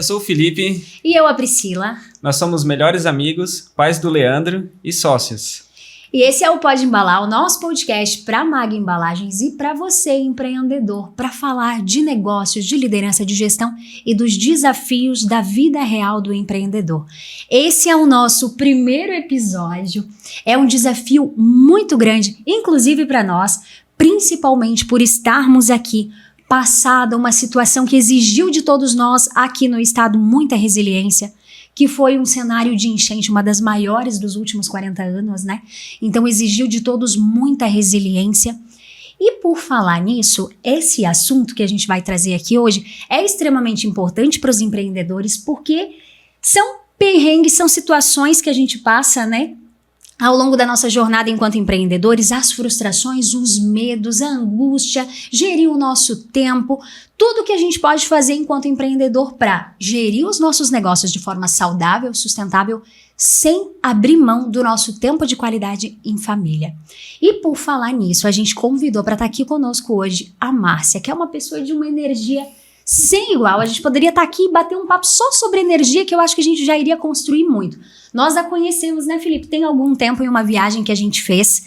Eu sou o Felipe. E eu, a Priscila. Nós somos melhores amigos, pais do Leandro e sócios. E esse é o Pode Embalar, o nosso podcast para Mag Embalagens e para você, empreendedor, para falar de negócios, de liderança, de gestão e dos desafios da vida real do empreendedor. Esse é o nosso primeiro episódio. É um desafio muito grande, inclusive para nós, principalmente por estarmos aqui passada uma situação que exigiu de todos nós aqui no estado muita resiliência, que foi um cenário de enchente, uma das maiores dos últimos 40 anos, né? Então exigiu de todos muita resiliência. E por falar nisso, esse assunto que a gente vai trazer aqui hoje é extremamente importante para os empreendedores, porque são perrengues, são situações que a gente passa, né? Ao longo da nossa jornada enquanto empreendedores, as frustrações, os medos, a angústia, gerir o nosso tempo, tudo que a gente pode fazer enquanto empreendedor para gerir os nossos negócios de forma saudável, sustentável, sem abrir mão do nosso tempo de qualidade em família. E por falar nisso, a gente convidou para estar aqui conosco hoje a Márcia, que é uma pessoa de uma energia sem igual. A gente poderia estar aqui e bater um papo só sobre energia, que eu acho que a gente já iria construir muito. Nós a conhecemos, né, Felipe? Tem algum tempo em uma viagem que a gente fez.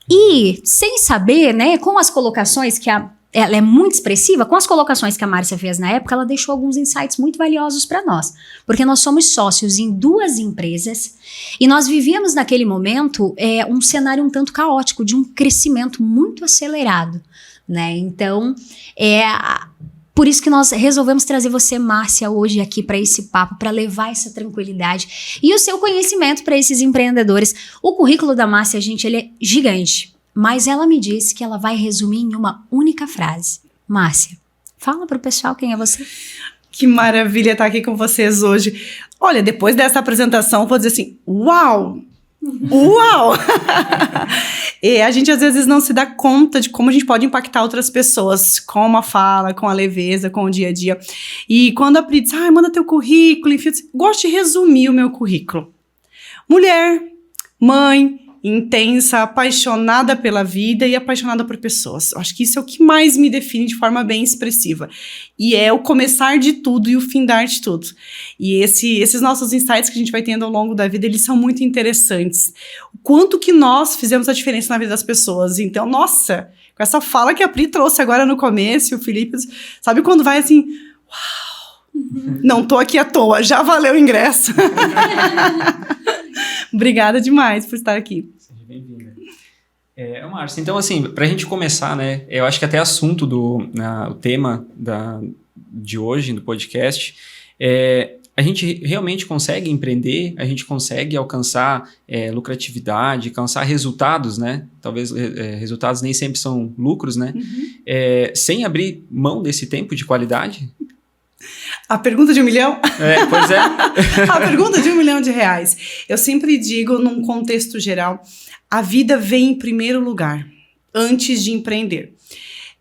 E, sem saber, né, com as colocações que ela é muito expressiva, com as colocações que a Márcia fez na época, ela deixou alguns insights muito valiosos para nós. Porque nós somos sócios em 2 empresas e nós vivíamos naquele momento um cenário um tanto caótico, de um crescimento muito acelerado, né? Então, por isso que nós resolvemos trazer você, Márcia, hoje aqui para esse papo, para levar essa tranquilidade e o seu conhecimento para esses empreendedores. O currículo da Márcia, gente, ele é gigante, mas ela me disse que ela vai resumir em uma única frase. Márcia, fala para o pessoal quem é você. Que maravilha estar aqui com vocês hoje. Olha, depois dessa apresentação, eu vou dizer assim, uau! Uau! E a gente às vezes não se dá conta de como a gente pode impactar outras pessoas com uma fala, com a leveza, com o dia a dia. E quando a Pri diz, manda teu currículo, enfim, eu gosto de resumir o meu currículo. Mulher, mãe, intensa, apaixonada pela vida e apaixonada por pessoas. Eu acho que isso é o que mais me define de forma bem expressiva. E é o começar de tudo e o findar de tudo. E esses nossos insights que a gente vai tendo ao longo da vida, eles são muito interessantes. O quanto que nós fizemos a diferença na vida das pessoas. Então, nossa, com essa fala que a Pri trouxe agora no começo, e o Felipe, sabe quando vai assim, uau, não tô aqui à toa, já valeu o ingresso. Obrigada demais por estar aqui. Seja bem-vinda. Márcia, então assim, pra gente começar, né, eu acho que até assunto o tema de hoje, do podcast, a gente realmente consegue empreender, a gente consegue alcançar lucratividade, alcançar resultados, né, talvez resultados nem sempre são lucros, né, sem abrir mão desse tempo de qualidade? A pergunta de 1 milhão? Pois é. A pergunta de R$1 milhão. Eu sempre digo, num contexto geral, a vida vem em primeiro lugar, antes de empreender.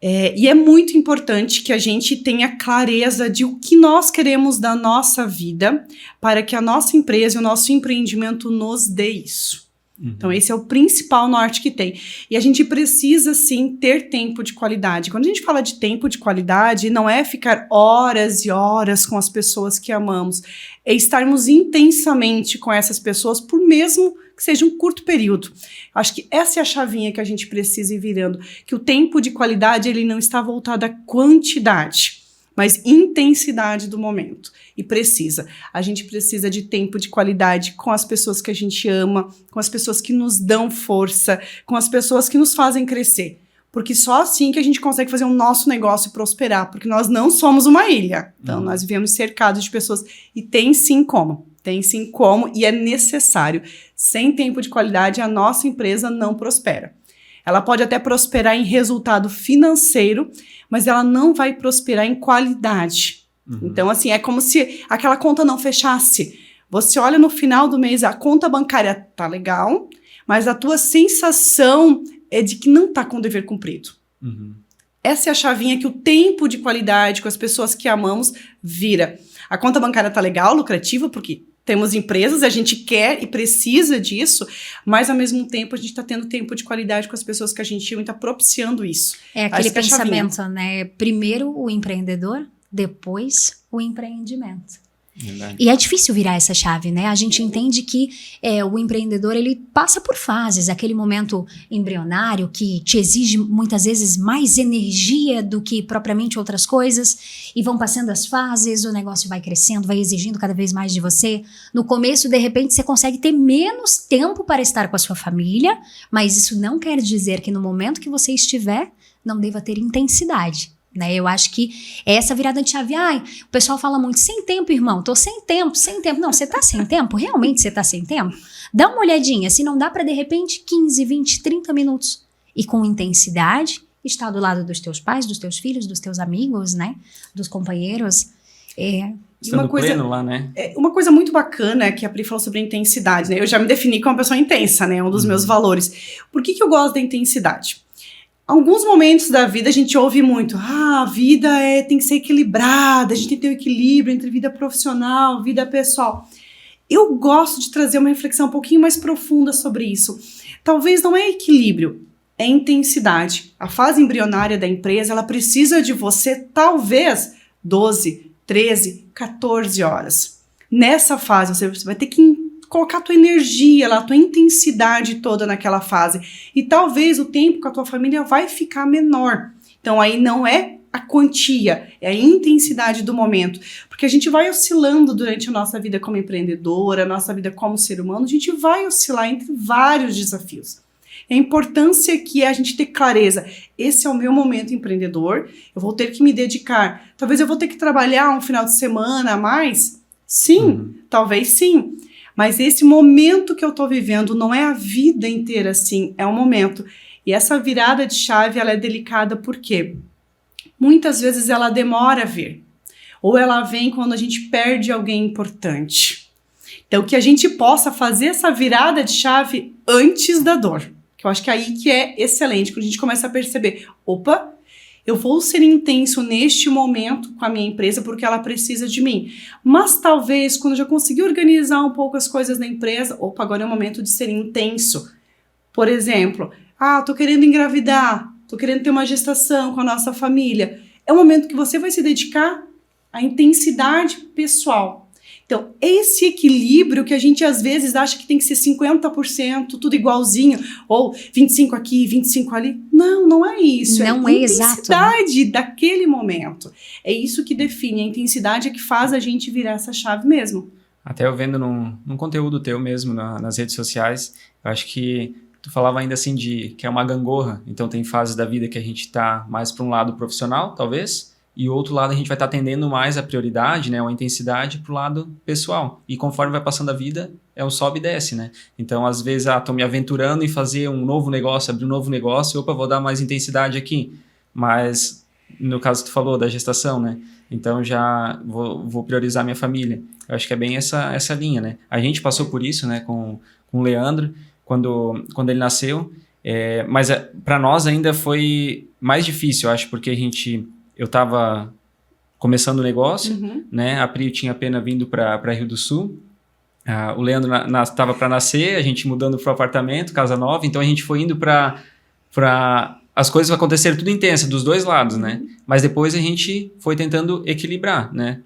E é muito importante que a gente tenha clareza de o que nós queremos da nossa vida para que a nossa empresa e o nosso empreendimento nos dê isso. Então esse é o principal norte que tem. E a gente precisa sim ter tempo de qualidade. Quando a gente fala de tempo de qualidade, não é ficar horas e horas com as pessoas que amamos. É estarmos intensamente com essas pessoas por mesmo que seja um curto período. Acho que essa é a chavinha que a gente precisa ir virando. Que o tempo de qualidade ele não está voltado à quantidade, mas intensidade do momento. E a gente precisa de tempo de qualidade com as pessoas que a gente ama, com as pessoas que nos dão força, com as pessoas que nos fazem crescer. Porque só assim que a gente consegue fazer o nosso negócio prosperar, porque nós não somos uma ilha. Então, nós vivemos cercados de pessoas e tem sim como e é necessário. Sem tempo de qualidade, a nossa empresa não prospera. Ela pode até prosperar em resultado financeiro, mas ela não vai prosperar em qualidade. Então, assim, é como se aquela conta não fechasse. Você olha no final do mês, a conta bancária tá legal, mas a tua sensação é de que não tá com o dever cumprido. Essa é a chavinha que o tempo de qualidade com as pessoas que amamos vira. A conta bancária tá legal, lucrativa, porque temos empresas, a gente quer e precisa disso, mas ao mesmo tempo a gente está tendo tempo de qualidade com as pessoas que a gente ama e está propiciando isso. É aquele pensamento, né? Primeiro o empreendedor, depois o empreendimento. Verdade. E é difícil virar essa chave, né? A gente entende que o empreendedor, ele passa por fases, aquele momento embrionário que te exige muitas vezes mais energia do que propriamente outras coisas, e vão passando as fases, o negócio vai crescendo, vai exigindo cada vez mais de você. No começo, de repente, você consegue ter menos tempo para estar com a sua família, mas isso não quer dizer que no momento que você estiver, não deva ter intensidade. Né? Eu acho que essa virada de chave, o pessoal fala muito, sem tempo, irmão, tô sem tempo. Não, você tá sem tempo? Realmente você tá sem tempo? Dá uma olhadinha, se não dá para de repente 15, 20, 30 minutos e com intensidade, estar do lado dos teus pais, dos teus filhos, dos teus amigos, né? Dos companheiros. Estando pleno lá, né? Uma coisa muito bacana que a Pri falou sobre a intensidade, né? Eu já me defini como uma pessoa intensa, né? Um dos meus valores. Por que eu gosto da intensidade? Alguns momentos da vida a gente ouve muito, a vida tem que ser equilibrada, a gente tem que ter um equilíbrio entre vida profissional, vida pessoal. Eu gosto de trazer uma reflexão um pouquinho mais profunda sobre isso. Talvez não é equilíbrio, é intensidade. A fase embrionária da empresa, ela precisa de você talvez 12, 13, 14 horas. Nessa fase você vai ter que colocar a tua energia lá, a tua intensidade toda naquela fase. E talvez o tempo com a tua família vai ficar menor. Então aí não é a quantia, é a intensidade do momento. Porque a gente vai oscilando durante a nossa vida como empreendedora, a nossa vida como ser humano, a gente vai oscilar entre vários desafios. A importância que é a gente ter clareza. Esse é o meu momento empreendedor, eu vou ter que me dedicar. Talvez eu vou ter que trabalhar um final de semana a mais. Sim, talvez sim. Mas esse momento que eu tô vivendo não é a vida inteira assim, é um momento. E essa virada de chave, ela é delicada porque muitas vezes ela demora a vir. Ou ela vem quando a gente perde alguém importante. Então que a gente possa fazer essa virada de chave antes da dor. Que eu acho que é aí que é excelente, quando a gente começa a perceber, opa, eu vou ser intenso neste momento com a minha empresa porque ela precisa de mim. Mas talvez, quando eu já conseguir organizar um pouco as coisas na empresa, opa, agora é o momento de ser intenso. Por exemplo, tô querendo engravidar, tô querendo ter uma gestação com a nossa família. É o momento que você vai se dedicar à intensidade pessoal. Então, esse equilíbrio que a gente às vezes acha que tem que ser 50%, tudo igualzinho, ou 25 aqui, 25 ali. Não, não é isso. Não é a exato. intensidade daquele momento. É isso que define. A intensidade é que faz a gente virar essa chave mesmo. Até eu vendo num conteúdo teu mesmo nas redes sociais, eu acho que tu falava ainda assim que é uma gangorra. Então tem fases da vida que a gente tá mais para um lado profissional, talvez, e o outro lado a gente vai estar atendendo mais a prioridade, né, ou a intensidade para o lado pessoal. E conforme vai passando a vida, é um sobe e desce, né? Então, às vezes, tô me aventurando em fazer um novo negócio, abrir um novo negócio, vou dar mais intensidade aqui. Mas, no caso que tu falou, da gestação, né? Então, já vou priorizar minha família. Eu acho que é bem essa linha, né? A gente passou por isso, né, com o Leandro, quando ele nasceu. Mas, para nós, ainda foi mais difícil, eu acho, porque eu estava começando o negócio, né? A Pri tinha apenas vindo para Rio do Sul. O Leandro estava para nascer, a gente mudando para o apartamento, casa nova. Então a gente foi indo para as coisas aconteceram tudo intensa dos dois lados, né? Mas depois a gente foi tentando equilibrar, né?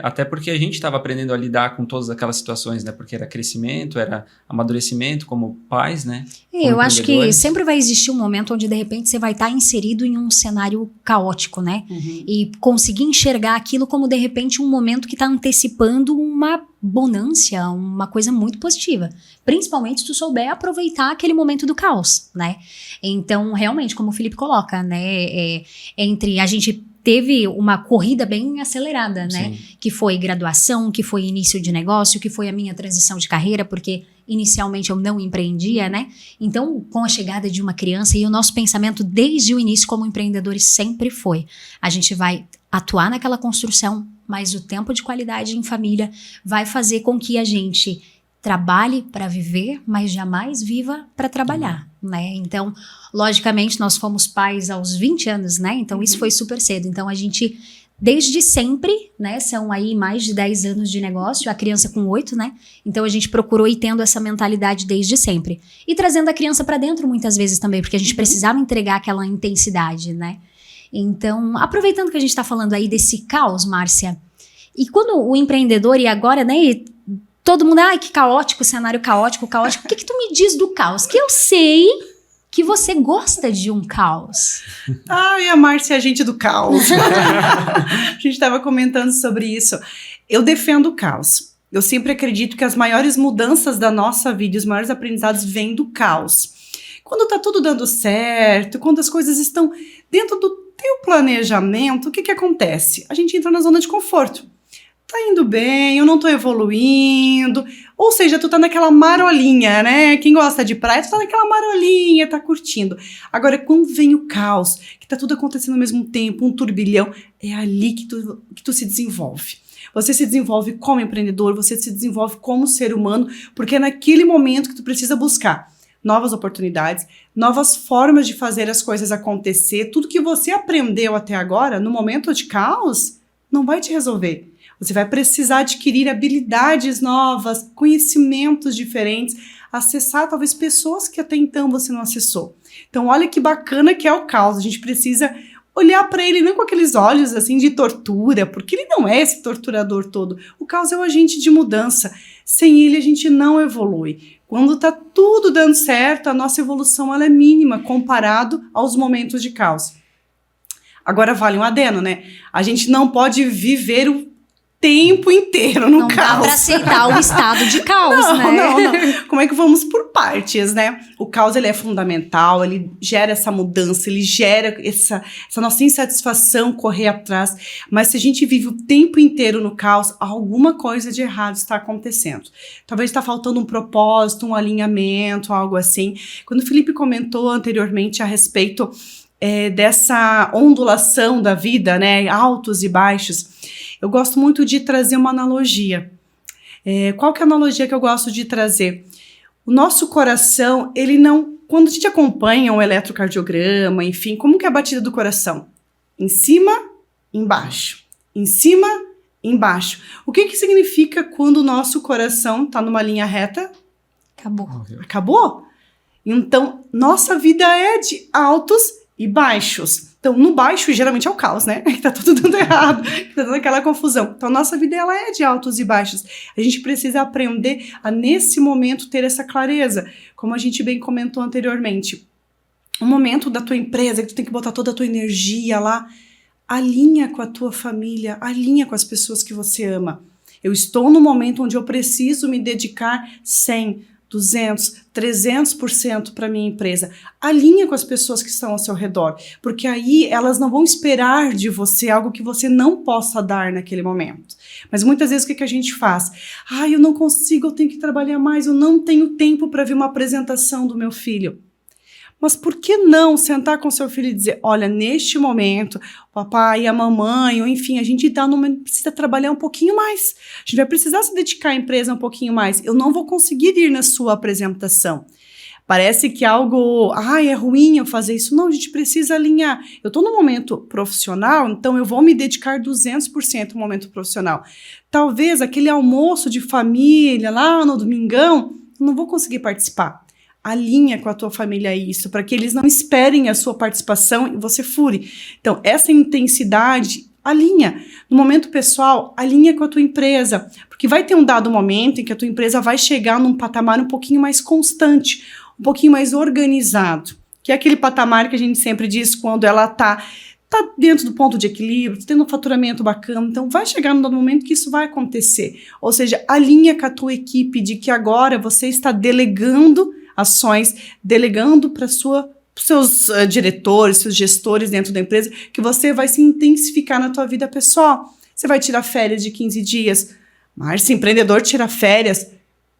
Até porque a gente estava aprendendo a lidar com todas aquelas situações, né? Porque era crescimento, era amadurecimento como pais, né? Eu acho que sempre vai existir um momento onde de repente você vai estar inserido em um cenário caótico, né? E conseguir enxergar aquilo como de repente um momento que está antecipando uma bonância, uma coisa muito positiva. Principalmente se tu souber aproveitar aquele momento do caos, né? Então, realmente, como o Felipe coloca, né? Entre a gente teve uma corrida bem acelerada, né? Sim. Que foi graduação, que foi início de negócio, que foi a minha transição de carreira, porque inicialmente eu não empreendia, né? Então, com a chegada de uma criança, e o nosso pensamento desde o início como empreendedores sempre foi, a gente vai atuar naquela construção, mas o tempo de qualidade em família vai fazer com que a gente trabalhe para viver, mas jamais viva para trabalhar, né? Então, logicamente, nós fomos pais aos 20 anos, né? Então, isso foi super cedo. Então, a gente, desde sempre, né? São aí mais de 10 anos de negócio, a criança com 8, né? Então, a gente procurou ir tendo essa mentalidade desde sempre. E trazendo a criança para dentro muitas vezes também, porque a gente precisava entregar aquela intensidade, né? Então, aproveitando que a gente está falando aí desse caos, Márcia, e quando o empreendedor, e agora, né, todo mundo, ai, que caótico, cenário caótico, o que tu me diz do caos? Que eu sei que você gosta de um caos. Ai, a Márcia é a gente do caos. A gente estava comentando sobre isso. Eu defendo o caos. Eu sempre acredito que as maiores mudanças da nossa vida, os maiores aprendizados vêm do caos. Quando tá tudo dando certo, quando as coisas estão dentro do teu planejamento, o que acontece? A gente entra na zona de conforto. Tá indo bem, eu não tô evoluindo, ou seja, tu tá naquela marolinha, né? Quem gosta de praia, tu tá naquela marolinha, tá curtindo. Agora, quando vem o caos, que tá tudo acontecendo ao mesmo tempo, um turbilhão, é ali que tu se desenvolve. Você se desenvolve como empreendedor, você se desenvolve como ser humano, porque é naquele momento que tu precisa buscar novas oportunidades, novas formas de fazer as coisas acontecer. Tudo que você aprendeu até agora, no momento de caos, não vai te resolver. Você vai precisar adquirir habilidades novas, conhecimentos diferentes, acessar talvez pessoas que até então você não acessou. Então olha que bacana que é o caos. A gente precisa olhar para ele não com aqueles olhos assim de tortura, porque ele não é esse torturador todo. O caos é o agente de mudança. Sem ele a gente não evolui. Quando tá tudo dando certo, a nossa evolução ela é mínima comparado aos momentos de caos. Agora vale um adeno, né? A gente não pode viver o tempo inteiro no caos. Não dá pra aceitar o estado de caos, né? Não. Como é que vamos por partes, né? O caos, ele é fundamental, ele gera essa mudança, ele gera essa nossa insatisfação correr atrás. Mas se a gente vive o tempo inteiro no caos, alguma coisa de errado está acontecendo. Talvez está faltando um propósito, um alinhamento, algo assim. Quando o Felipe comentou anteriormente a respeito dessa ondulação da vida, né? Altos e baixos, eu gosto muito de trazer uma analogia. Qual que é a analogia que eu gosto de trazer? O nosso coração, ele não... Quando a gente acompanha um eletrocardiograma, enfim, como que é a batida do coração? Em cima, embaixo. Em cima, embaixo. O que significa quando o nosso coração está numa linha reta? Acabou? Então, nossa vida é de altos e baixos. Então, no baixo, geralmente é o caos, né? Que tá tudo dando errado, que tá dando aquela confusão. Então, a nossa vida, ela é de altos e baixos. A gente precisa aprender a, nesse momento, ter essa clareza. Como a gente bem comentou anteriormente. O momento da tua empresa, que tu tem que botar toda a tua energia lá, alinha com a tua família, alinha com as pessoas que você ama. Eu estou no momento onde eu preciso me dedicar 100%, 200%, 300% para minha empresa. Alinha com as pessoas que estão ao seu redor, porque aí elas não vão esperar de você algo que você não possa dar naquele momento. Mas muitas vezes o que a gente faz? Eu não consigo, eu tenho que trabalhar mais, eu não tenho tempo para ver uma apresentação do meu filho. Mas por que não sentar com seu filho e dizer, olha, neste momento, o papai e a mamãe, ou enfim, a gente precisa trabalhar um pouquinho mais. A gente vai precisar se dedicar à empresa um pouquinho mais. Eu não vou conseguir ir na sua apresentação. Parece que algo, é ruim eu fazer isso. Não, a gente precisa alinhar. Eu estou no momento profissional, então eu vou me dedicar 200% no momento profissional. Talvez aquele almoço de família lá no domingão, eu não vou conseguir participar. Alinha com a tua família isso, para que eles não esperem a sua participação e você fure. Então, essa intensidade, alinha. No momento pessoal, alinha com a tua empresa, porque vai ter um dado momento em que a tua empresa vai chegar num patamar um pouquinho mais constante, um pouquinho mais organizado, que é aquele patamar que a gente sempre diz quando ela tá dentro do ponto de equilíbrio, tá tendo um faturamento bacana, então vai chegar num dado momento que isso vai acontecer. Ou seja, alinha com a tua equipe de que agora você está delegando ações, delegando para seus diretores, seus gestores dentro da empresa, que você vai se intensificar na tua vida pessoal. Você vai tirar férias de 15 dias. Mas se empreendedor tira férias,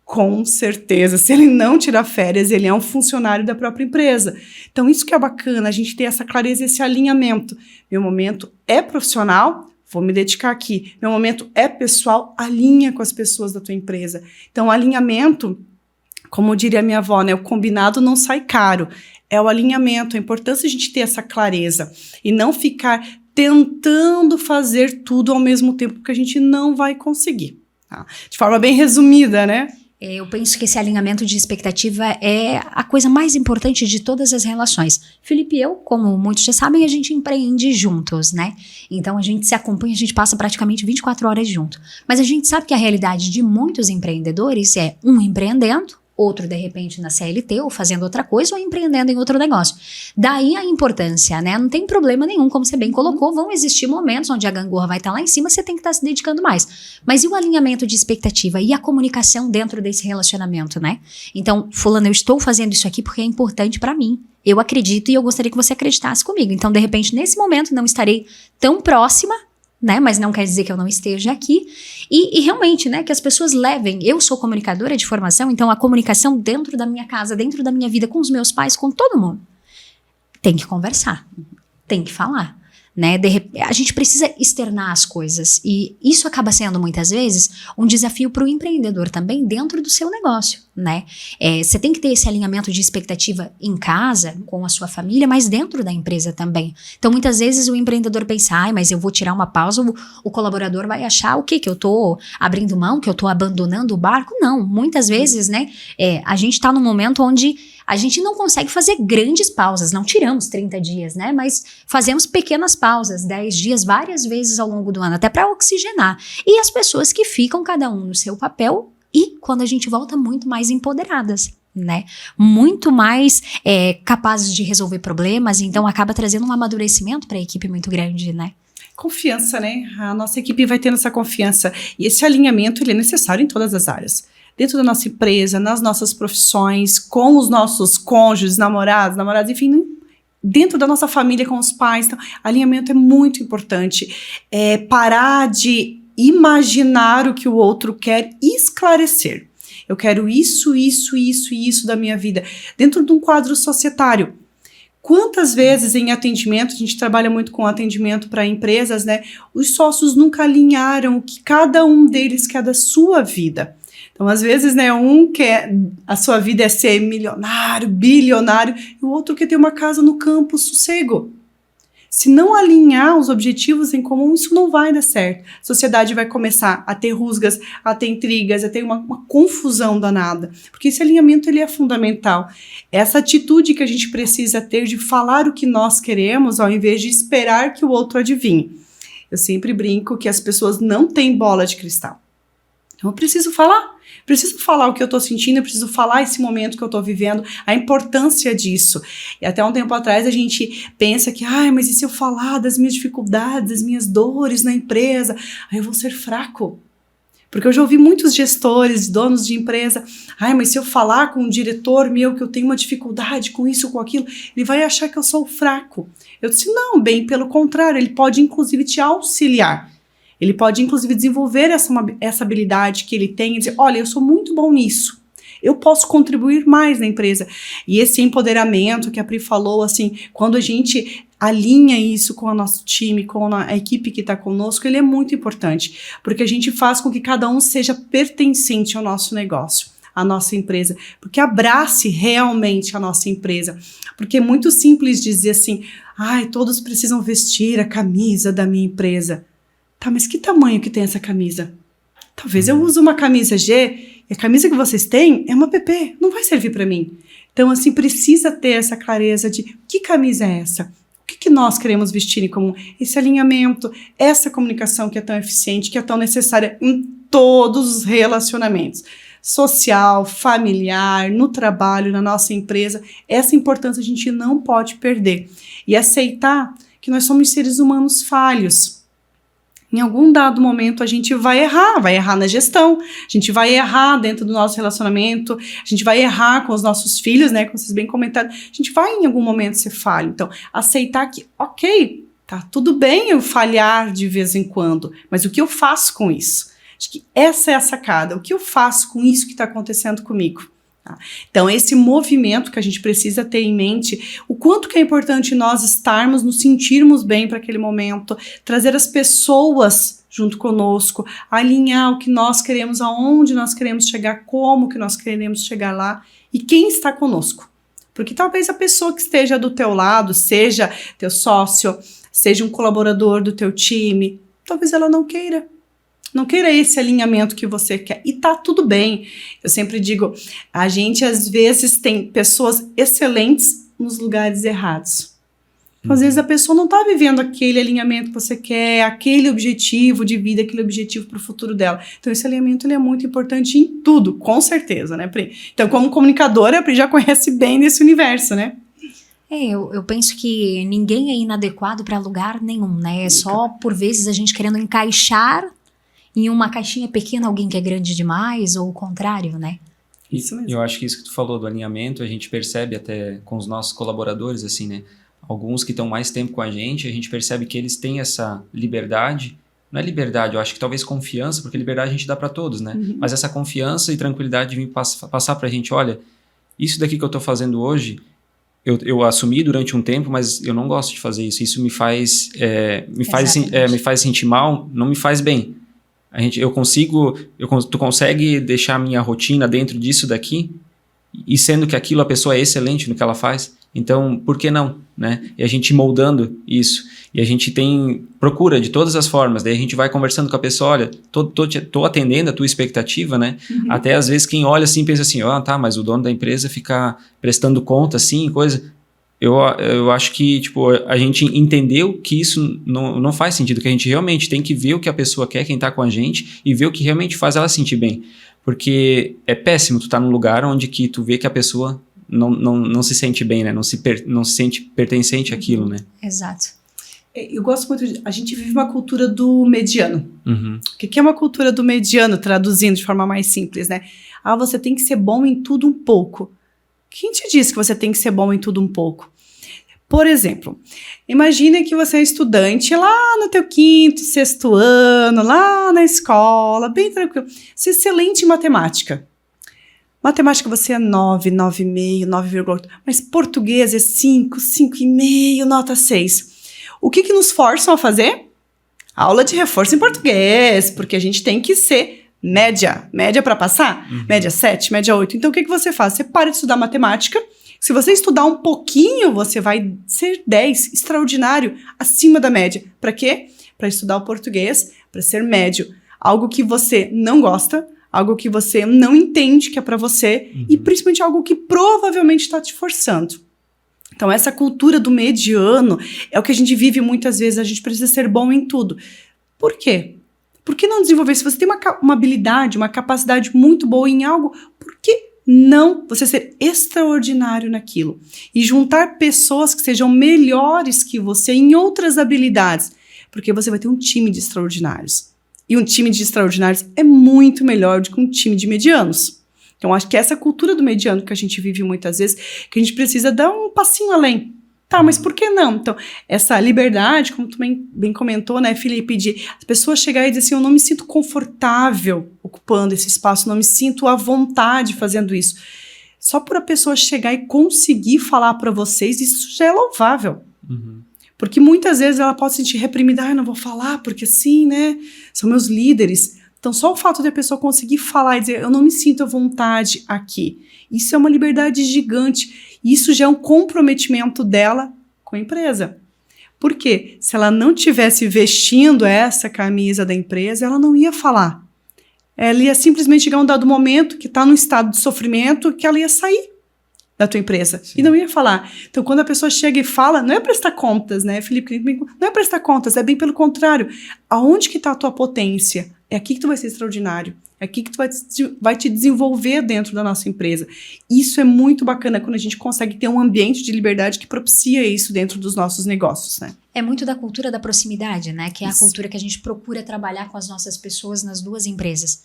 com certeza. Se ele não tirar férias, ele é um funcionário da própria empresa. Então isso que é bacana, a gente ter essa clareza, esse alinhamento. Meu momento é profissional, vou me dedicar aqui. Meu momento é pessoal, alinha com as pessoas da tua empresa. Então alinhamento, como diria minha avó, né? O combinado não sai caro. É o alinhamento, a importância de a gente ter essa clareza e não ficar tentando fazer tudo ao mesmo tempo, porque a gente não vai conseguir. Tá? De forma bem resumida, né? Eu penso que esse alinhamento de expectativa é a coisa mais importante de todas as relações. Felipe e eu, como muitos já sabem, a gente empreende juntos, né? Então a gente se acompanha, a gente passa praticamente 24 horas junto. Mas a gente sabe que a realidade de muitos empreendedores é um empreendendo, outro de repente na CLT ou fazendo outra coisa ou empreendendo em outro negócio. Daí a importância, né? Não tem problema nenhum, como você bem colocou, vão existir momentos onde a gangorra vai estar lá em cima, você tem que estar se dedicando mais. Mas e o alinhamento de expectativa e a comunicação dentro desse relacionamento, né? Então, fulano, eu estou fazendo isso aqui porque é importante para mim. Eu acredito e eu gostaria que você acreditasse comigo. Então, de repente, nesse momento não estarei tão próxima, né? Mas não quer dizer que eu não esteja aqui. E realmente, né? Que as pessoas levem. Eu sou comunicadora de formação, então a comunicação dentro da minha casa, dentro da minha vida, com os meus pais, com todo mundo. Tem que conversar. Tem que falar. Né? A gente precisa externar as coisas. E isso acaba sendo, muitas vezes, um desafio para o empreendedor também dentro do seu negócio. Né? Você tem que ter esse alinhamento de expectativa em casa, com a sua família, mas dentro da empresa também. Então, muitas vezes o empreendedor pensa, mas eu vou tirar uma pausa, o colaborador vai achar o quê? Que eu tô abrindo mão, que eu tô abandonando o barco? Não, muitas vezes, né? A gente tá num momento onde a gente não consegue fazer grandes pausas, não tiramos 30 dias, né? Mas fazemos pequenas pausas, 10 dias, várias vezes ao longo do ano, até para oxigenar. E as pessoas que ficam cada um no seu papel, e quando a gente volta muito mais empoderadas, né? Muito mais capazes de resolver problemas, então acaba trazendo um amadurecimento para a equipe muito grande, né? Confiança, né? A nossa equipe vai tendo essa confiança. E esse alinhamento, ele é necessário em todas as áreas. Dentro da nossa empresa, nas nossas profissões, com os nossos cônjuges, namorados, enfim, dentro da nossa família, com os pais. Então, alinhamento é muito importante. Parar de imaginar o que o outro quer e esclarecer. Eu quero isso, isso, isso e isso da minha vida. Dentro de um quadro societário. Quantas vezes em atendimento, a gente trabalha muito com atendimento para empresas, né? Os sócios nunca alinharam o que cada um deles quer da sua vida. Então, às vezes, né, um quer, a sua vida é ser milionário, bilionário, e o outro quer ter uma casa no campo, sossego. Se não alinhar os objetivos em comum, isso não vai dar certo. A sociedade vai começar a ter rusgas, a ter intrigas, a ter uma confusão danada. Porque esse alinhamento, ele é fundamental. Essa atitude que a gente precisa ter de falar o que nós queremos, ao invés de esperar que o outro adivinhe. Eu sempre brinco que as pessoas não têm bola de cristal. Então, eu preciso falar o que eu tô sentindo, eu preciso falar esse momento que eu tô vivendo, a importância disso. E até um tempo atrás a gente pensa que, mas e se eu falar das minhas dificuldades, das minhas dores na empresa, aí eu vou ser fraco. Porque eu já ouvi muitos gestores, donos de empresa, mas se eu falar com um diretor meu que eu tenho uma dificuldade com isso, com aquilo, ele vai achar que eu sou fraco. Eu disse, não, bem, pelo contrário, ele pode inclusive te auxiliar. Ele pode, inclusive, desenvolver essa habilidade que ele tem e dizer, olha, eu sou muito bom nisso. Eu posso contribuir mais na empresa. E esse empoderamento que a Pri falou, assim, quando a gente alinha isso com o nosso time, com a equipe que está conosco, ele é muito importante. Porque a gente faz com que cada um seja pertencente ao nosso negócio, à nossa empresa. Porque abrace realmente a nossa empresa. Porque é muito simples dizer assim, todos precisam vestir a camisa da minha empresa. Tá, mas que tamanho que tem essa camisa? Talvez eu use uma camisa G e a camisa que vocês têm é uma PP, não vai servir para mim. Então, assim, precisa ter essa clareza de que camisa é essa? O que nós queremos vestir em comum? Esse alinhamento, essa comunicação que é tão eficiente, que é tão necessária em todos os relacionamentos. Social, familiar, no trabalho, na nossa empresa. Essa importância a gente não pode perder. E aceitar que nós somos seres humanos falhos. Em algum dado momento a gente vai errar na gestão, a gente vai errar dentro do nosso relacionamento, a gente vai errar com os nossos filhos, né, como vocês bem comentaram, a gente vai em algum momento ser falho. Então, aceitar que, ok, tá tudo bem eu falhar de vez em quando, mas o que eu faço com isso? Acho que essa é a sacada, o que eu faço com isso que está acontecendo comigo? Então, esse movimento que a gente precisa ter em mente, o quanto que é importante nós estarmos, nos sentirmos bem para aquele momento, trazer as pessoas junto conosco, alinhar o que nós queremos, aonde nós queremos chegar, como que nós queremos chegar lá e quem está conosco. Porque talvez a pessoa que esteja do teu lado, seja teu sócio, seja um colaborador do teu time, talvez ela não queira. não queira esse alinhamento que você quer. E tá tudo bem. Eu sempre digo, a gente às vezes tem pessoas excelentes nos lugares errados. Às vezes a pessoa não está vivendo aquele alinhamento que você quer, aquele objetivo de vida, aquele objetivo para o futuro dela. Então esse alinhamento ele é muito importante em tudo, com certeza, né, Pri? Então como comunicadora, a Pri já conhece bem desse universo, né? Eu penso que ninguém é inadequado para lugar nenhum, né? É só, por vezes, a gente querendo encaixar em uma caixinha pequena alguém que é grande demais, ou o contrário, né? Isso mesmo. Eu acho que isso que tu falou do alinhamento, a gente percebe até com os nossos colaboradores, assim, né? Alguns que estão mais tempo com a gente percebe que eles têm essa liberdade. Não é liberdade, eu acho que talvez confiança, porque liberdade a gente dá para todos, né? Mas essa confiança e tranquilidade de vir passar para a gente, olha, isso daqui que eu estou fazendo hoje, eu assumi durante um tempo, mas eu não gosto de fazer isso. Isso me faz sentir mal, não me faz bem. Tu consegue deixar a minha rotina dentro disso daqui, e sendo que aquilo a pessoa é excelente no que ela faz, então por que não, né? E a gente moldando isso, e a gente procura de todas as formas, daí a gente vai conversando com a pessoa, olha, tô atendendo a tua expectativa, né? Até às vezes quem olha assim pensa assim, tá, mas o dono da empresa fica prestando conta assim, coisa. Eu acho que, tipo, a gente entendeu que isso não faz sentido, que a gente realmente tem que ver o que a pessoa quer, quem tá com a gente, e ver o que realmente faz ela sentir bem. Porque é péssimo tu tá num lugar onde que tu vê que a pessoa não se sente bem, né? Não se sente pertencente àquilo, né? Exato. Eu gosto muito a gente vive uma cultura do mediano. O que é uma cultura do mediano, traduzindo de forma mais simples, né? Você tem que ser bom em tudo um pouco. Quem te disse que você tem que ser bom em tudo um pouco? Por exemplo, imagina que você é estudante lá no teu 5º, 6º ano, lá na escola, bem tranquilo. Você é excelente em matemática. Matemática você é 9, 9,5, 9,8. Mas português é 5, 5,5, nota 6. O que nos forçam a fazer? Aula de reforço em português, porque a gente tem que ser média. Média para passar? Média 7, média 8. Então o que você faz? Você para de estudar matemática. Se você estudar um pouquinho, você vai ser 10, extraordinário, acima da média. Para quê? Para estudar o português, para ser médio. Algo que você não gosta, algo que você não entende que é para você, e principalmente algo que provavelmente está te forçando. Então essa cultura do mediano é o que a gente vive muitas vezes, a gente precisa ser bom em tudo. Por quê? Por que não desenvolver? Se você tem uma habilidade, uma capacidade muito boa em algo, por que não você ser extraordinário naquilo? E juntar pessoas que sejam melhores que você em outras habilidades, porque você vai ter um time de extraordinários. E um time de extraordinários é muito melhor do que um time de medianos. Então, acho que essa cultura do mediano que a gente vive muitas vezes, que a gente precisa dar um passinho além. Tá, mas por que não? Então, essa liberdade, como tu bem comentou, né, Felipe, de as pessoas chegarem e dizer assim, eu não me sinto confortável ocupando esse espaço, não me sinto à vontade fazendo isso. Só por a pessoa chegar e conseguir falar para vocês, isso já é louvável. Porque muitas vezes ela pode se sentir reprimida, eu não vou falar, porque assim, né, são meus líderes. Então, só o fato de a pessoa conseguir falar e dizer, eu não me sinto à vontade aqui, isso é uma liberdade gigante. Isso já é um comprometimento dela com a empresa. Por quê? Se ela não estivesse vestindo essa camisa da empresa, ela não ia falar. Ela ia simplesmente chegar um dado momento que está num estado de sofrimento que ela ia sair da tua empresa. Sim. E não ia falar. Então, quando a pessoa chega e fala, não é prestar contas, né, Felipe? Não é prestar contas, é bem pelo contrário. Aonde que está a tua potência? É aqui que tu vai ser extraordinário. É aqui que tu vai te desenvolver dentro da nossa empresa. Isso é muito bacana quando a gente consegue ter um ambiente de liberdade que propicia isso dentro dos nossos negócios, né? É muito da cultura da proximidade, né? Que é isso. A cultura que a gente procura trabalhar com as nossas pessoas nas duas empresas.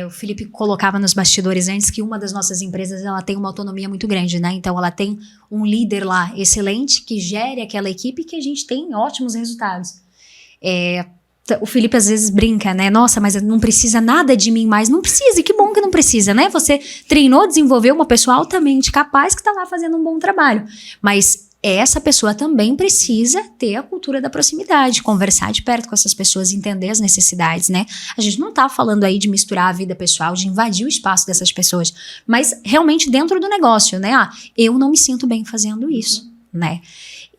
O Felipe colocava nos bastidores antes que uma das nossas empresas ela tem uma autonomia muito grande, né? Então ela tem um líder lá excelente que gere aquela equipe que a gente tem ótimos resultados. O Felipe às vezes brinca, né? Nossa, mas não precisa nada de mim mais. Não precisa, e que bom que não precisa, né? Você treinou, desenvolveu uma pessoa altamente capaz que está lá fazendo um bom trabalho. Mas essa pessoa também precisa ter a cultura da proximidade, conversar de perto com essas pessoas, entender as necessidades, né? A gente não tá falando aí de misturar a vida pessoal, de invadir o espaço dessas pessoas, mas realmente dentro do negócio, né? Eu não me sinto bem fazendo isso. né?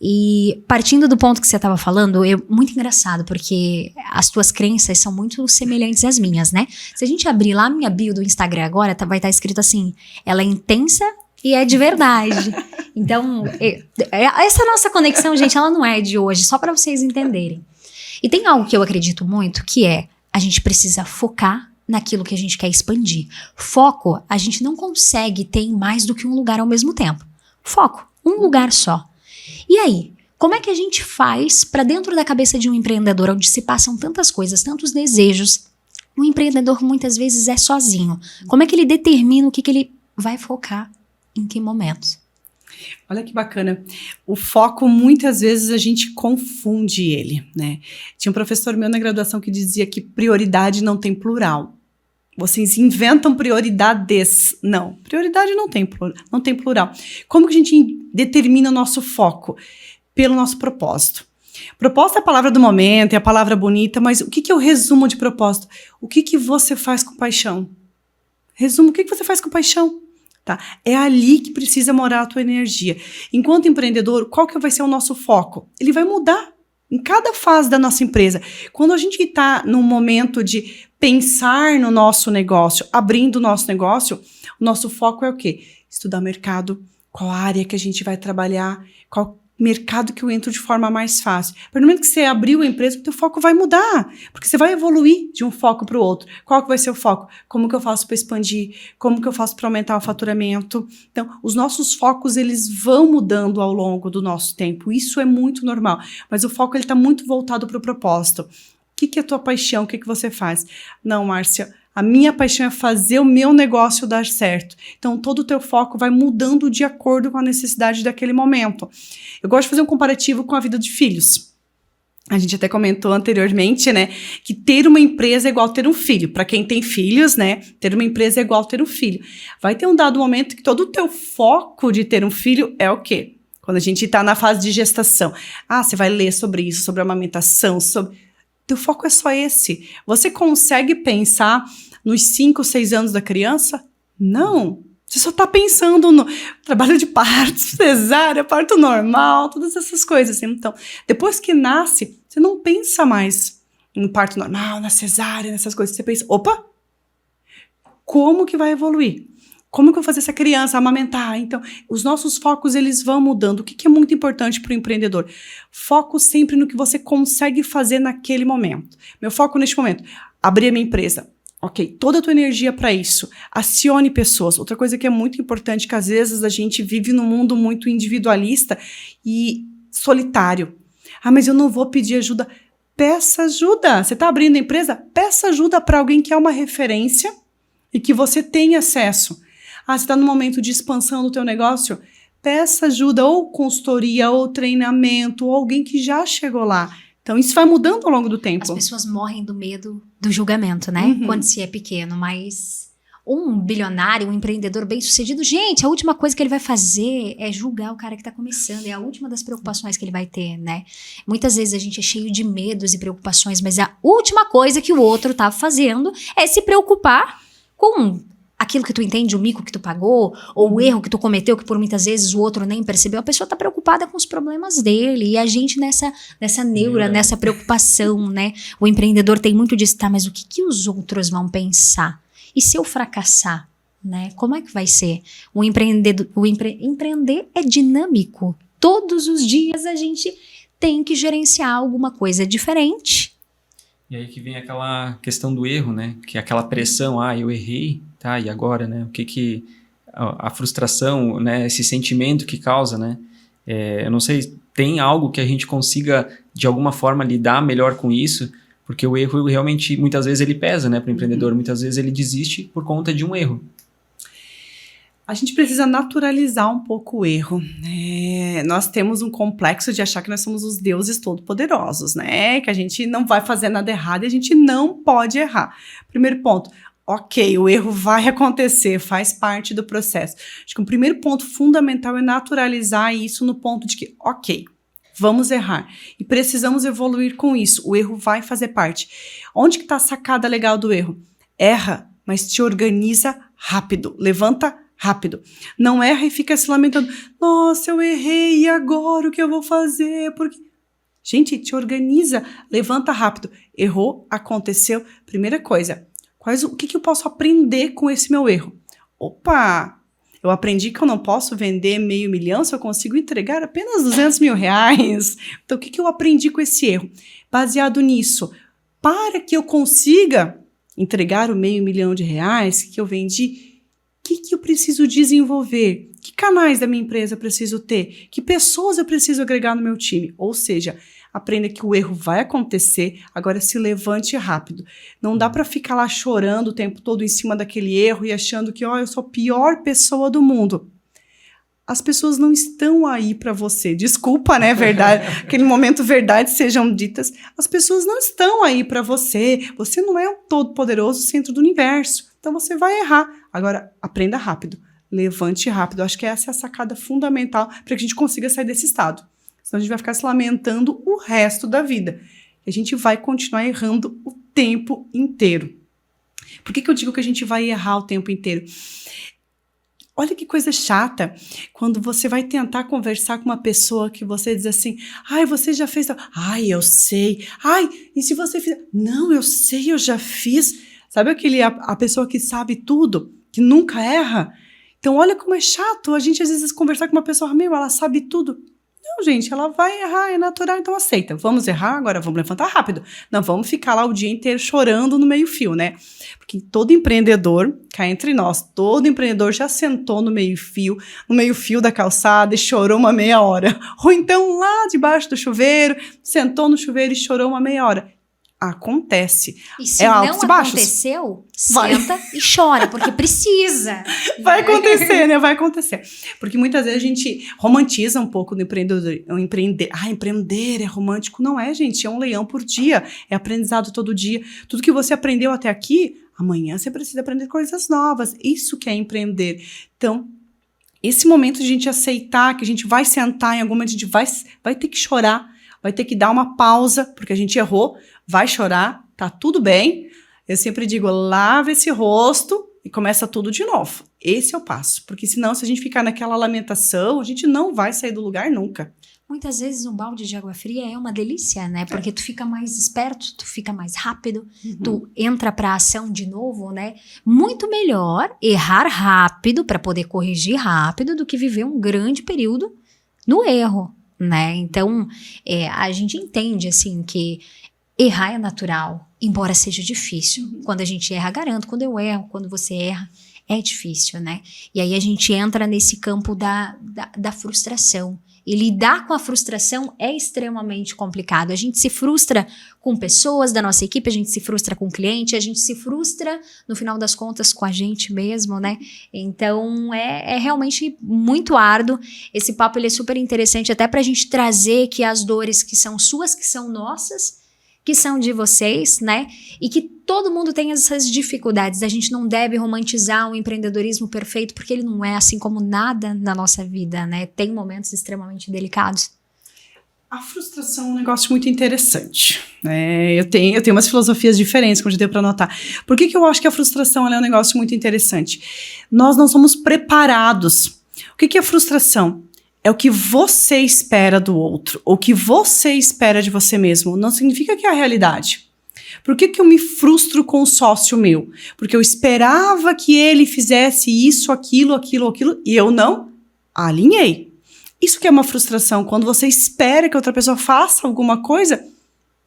E partindo do ponto que você estava falando, é muito engraçado, porque as tuas crenças são muito semelhantes às minhas, né? Se a gente abrir lá a minha bio do Instagram agora, vai estar escrito assim, ela é intensa e é de verdade. Então, essa nossa conexão, gente, ela não é de hoje, só para vocês entenderem. E tem algo que eu acredito muito, que é, a gente precisa focar naquilo que a gente quer expandir. Foco, a gente não consegue ter em mais do que um lugar ao mesmo tempo. Foco, um lugar só. E aí, como é que a gente faz para dentro da cabeça de um empreendedor, onde se passam tantas coisas, tantos desejos, um empreendedor muitas vezes é sozinho. Como é que ele determina o que ele vai focar em que momentos? Olha que bacana. O foco, muitas vezes, a gente confunde ele, né? Tinha um professor meu na graduação que dizia que prioridade não tem plural. Vocês inventam prioridades. Não, prioridade não tem plural. Como que a gente determina o nosso foco? Pelo nosso propósito. Propósito é a palavra do momento, é a palavra bonita, mas o que é o resumo de propósito? O que você faz com paixão? Resumo, o que você faz com paixão? Tá? É ali que precisa morar a tua energia. Enquanto empreendedor, qual que vai ser o nosso foco? Ele vai mudar em cada fase da nossa empresa. Quando a gente está no momento de pensar no nosso negócio, abrindo o nosso negócio, o nosso foco é o quê? Estudar mercado, qual área que a gente vai trabalhar, qual mercado que eu entro de forma mais fácil. No momento que você abriu a empresa, o teu foco vai mudar, porque você vai evoluir de um foco para o outro. Qual que vai ser o foco? Como que eu faço para expandir? Como que eu faço para aumentar o faturamento? Então, os nossos focos, eles vão mudando ao longo do nosso tempo. Isso é muito normal, mas o foco está muito voltado para o propósito. O que é a tua paixão? O que você faz? Não, Márcia, a minha paixão é fazer o meu negócio dar certo. Então, todo o teu foco vai mudando de acordo com a necessidade daquele momento. Eu gosto de fazer um comparativo com a vida de filhos. A gente até comentou anteriormente, né, que ter uma empresa é igual ter um filho. Para quem tem filhos, né, ter uma empresa é igual ter um filho. Vai ter um dado momento que todo o teu foco de ter um filho é o quê? Quando a gente está na fase de gestação. Ah, você vai ler sobre isso, sobre amamentação, sobre... Teu foco é só esse. Você consegue pensar nos 5, 6 anos da criança? Não. Você só está pensando no trabalho de parto, cesárea, parto normal, todas essas coisas. Então, depois que nasce, você não pensa mais no parto normal, na cesárea, nessas coisas. Você pensa, opa, como que vai evoluir? Como que eu vou fazer essa criança amamentar? Então, os nossos focos, eles vão mudando. O que é muito importante para o empreendedor? Foco sempre no que você consegue fazer naquele momento. Meu foco neste momento, abrir a minha empresa. Ok, toda a tua energia para isso. Acione pessoas. Outra coisa que é muito importante, que às vezes a gente vive num mundo muito individualista e solitário. Ah, mas eu não vou pedir ajuda. Peça ajuda. Você está abrindo a empresa? Peça ajuda para alguém que é uma referência e que você tem acesso. Ah, você está no momento de expansão do teu negócio? Peça ajuda, ou consultoria, ou treinamento, ou alguém que já chegou lá. Então, isso vai mudando ao longo do tempo. As pessoas morrem do medo do julgamento, né? Uhum. Quando se é pequeno, mas um bilionário, um empreendedor bem-sucedido, gente, a última coisa que ele vai fazer é julgar o cara que está começando, é a última das preocupações que ele vai ter, né? Muitas vezes a gente é cheio de medos e preocupações, mas a última coisa que o outro tá fazendo é se preocupar com aquilo que tu entende, o mico que tu pagou, ou o erro que tu cometeu, que por muitas vezes o outro nem percebeu. A pessoa tá preocupada com os problemas dele, e a gente nessa neura, nessa preocupação, né? O empreendedor tem muito disso, tá, mas o que os outros vão pensar? E se eu fracassar, né? Como é que vai ser? Empreender é dinâmico. Todos os dias a gente tem que gerenciar alguma coisa diferente. E aí que vem aquela questão do erro, né? Que é aquela pressão, eu errei, tá? E agora, né? O que a frustração, né? Esse sentimento que causa, né? Eu não sei, tem algo que a gente consiga, de alguma forma, lidar melhor com isso? Porque o erro, realmente, muitas vezes ele pesa, né? Para o empreendedor, muitas vezes ele desiste por conta de um erro. A gente precisa naturalizar um pouco o erro. Nós temos um complexo de achar que nós somos os deuses todo-poderosos, né? Que a gente não vai fazer nada errado e a gente não pode errar. Primeiro ponto, ok, o erro vai acontecer, faz parte do processo. Acho que o primeiro ponto fundamental é naturalizar isso no ponto de que, ok, vamos errar e precisamos evoluir com isso. O erro vai fazer parte. Onde que está a sacada legal do erro? Erra, mas te organiza rápido, levanta rápido. Não erra e fica se lamentando. Nossa, eu errei, e agora o que eu vou fazer? Porque... Gente, te organiza, levanta rápido. Errou, aconteceu. Primeira coisa, o que eu posso aprender com esse meu erro? Opa, eu aprendi que eu não posso vender $500 mil se eu consigo entregar apenas R$200 mil. Então, o que eu aprendi com esse erro? Baseado nisso, para que eu consiga entregar o $500 mil que eu vendi, o que eu preciso desenvolver? Que canais da minha empresa eu preciso ter? Que pessoas eu preciso agregar no meu time? Ou seja, aprenda que o erro vai acontecer, agora se levante rápido. Não dá para ficar lá chorando o tempo todo em cima daquele erro e achando que eu sou a pior pessoa do mundo. As pessoas não estão aí para você. Desculpa, né, verdade? Aquele momento verdades sejam ditas. As pessoas não estão aí para você. Você não é o todo-poderoso centro do universo. Então você vai errar. Agora, aprenda rápido. Levante rápido. Acho que essa é a sacada fundamental para que a gente consiga sair desse estado. Senão a gente vai ficar se lamentando o resto da vida. E a gente vai continuar errando o tempo inteiro. Por que eu digo que a gente vai errar o tempo inteiro? Olha que coisa chata, quando você vai tentar conversar com uma pessoa que você diz assim, ai, você já fez... Ai, eu sei. Ai, e se você fizer... Não, eu sei, eu já fiz. Sabe a pessoa que sabe tudo, que nunca erra? Então, olha como é chato a gente, às vezes, conversar com uma pessoa, ela sabe tudo. Não, gente, ela vai errar, é natural, então aceita. Vamos errar, agora vamos levantar rápido. Não vamos ficar lá o dia inteiro chorando no meio-fio, né? Porque todo empreendedor, cá entre nós, todo empreendedor já sentou no meio-fio da calçada e chorou uma meia hora. Ou então lá debaixo do chuveiro, sentou no chuveiro e chorou uma meia hora. Acontece. E se não aconteceu, senta e chora, porque precisa. Vai acontecer, né? Vai acontecer. Porque muitas vezes a gente romantiza um pouco do empreendedor. Empreender é romântico. Não é, gente. É um leão por dia. É aprendizado todo dia. Tudo que você aprendeu até aqui, amanhã você precisa aprender coisas novas. Isso que é empreender. Então, esse momento de a gente aceitar que a gente vai sentar em algum momento, a gente vai ter que chorar, vai ter que dar uma pausa, porque a gente errou, vai chorar, tá tudo bem. Eu sempre digo, lava esse rosto e começa tudo de novo. Esse é o passo, porque senão, se a gente ficar naquela lamentação, a gente não vai sair do lugar nunca. Muitas vezes um balde de água fria é uma delícia, né? Porque tu fica mais esperto, tu fica mais rápido, tu entra pra ação de novo, né? Muito melhor errar rápido para poder corrigir rápido do que viver um grande período no erro, né? Então, a gente entende, assim, que errar é natural, embora seja difícil. Quando a gente erra, garanto, quando eu erro, quando você erra, é difícil, né? E aí a gente entra nesse campo da frustração. E lidar com a frustração é extremamente complicado. A gente se frustra com pessoas da nossa equipe, a gente se frustra com o cliente, a gente se frustra, no final das contas, com a gente mesmo, né? Então, é realmente muito árduo. Esse papo ele é super interessante, até pra gente trazer que as dores que são suas, que são nossas, que são de vocês, né? E que todo mundo tem essas dificuldades. A gente não deve romantizar um empreendedorismo perfeito, porque ele não é assim como nada na nossa vida, né? Tem momentos extremamente delicados. A frustração é um negócio muito interessante, né? Eu tenho umas filosofias diferentes, como já deu para notar. Por que eu acho que a frustração é um negócio muito interessante? Nós não somos preparados. O que é frustração? É o que você espera do outro, ou o que você espera de você mesmo. Não significa que é a realidade. Por que eu me frustro com um sócio meu? Porque eu esperava que ele fizesse isso, aquilo, e eu não alinhei. Isso que é uma frustração, quando você espera que outra pessoa faça alguma coisa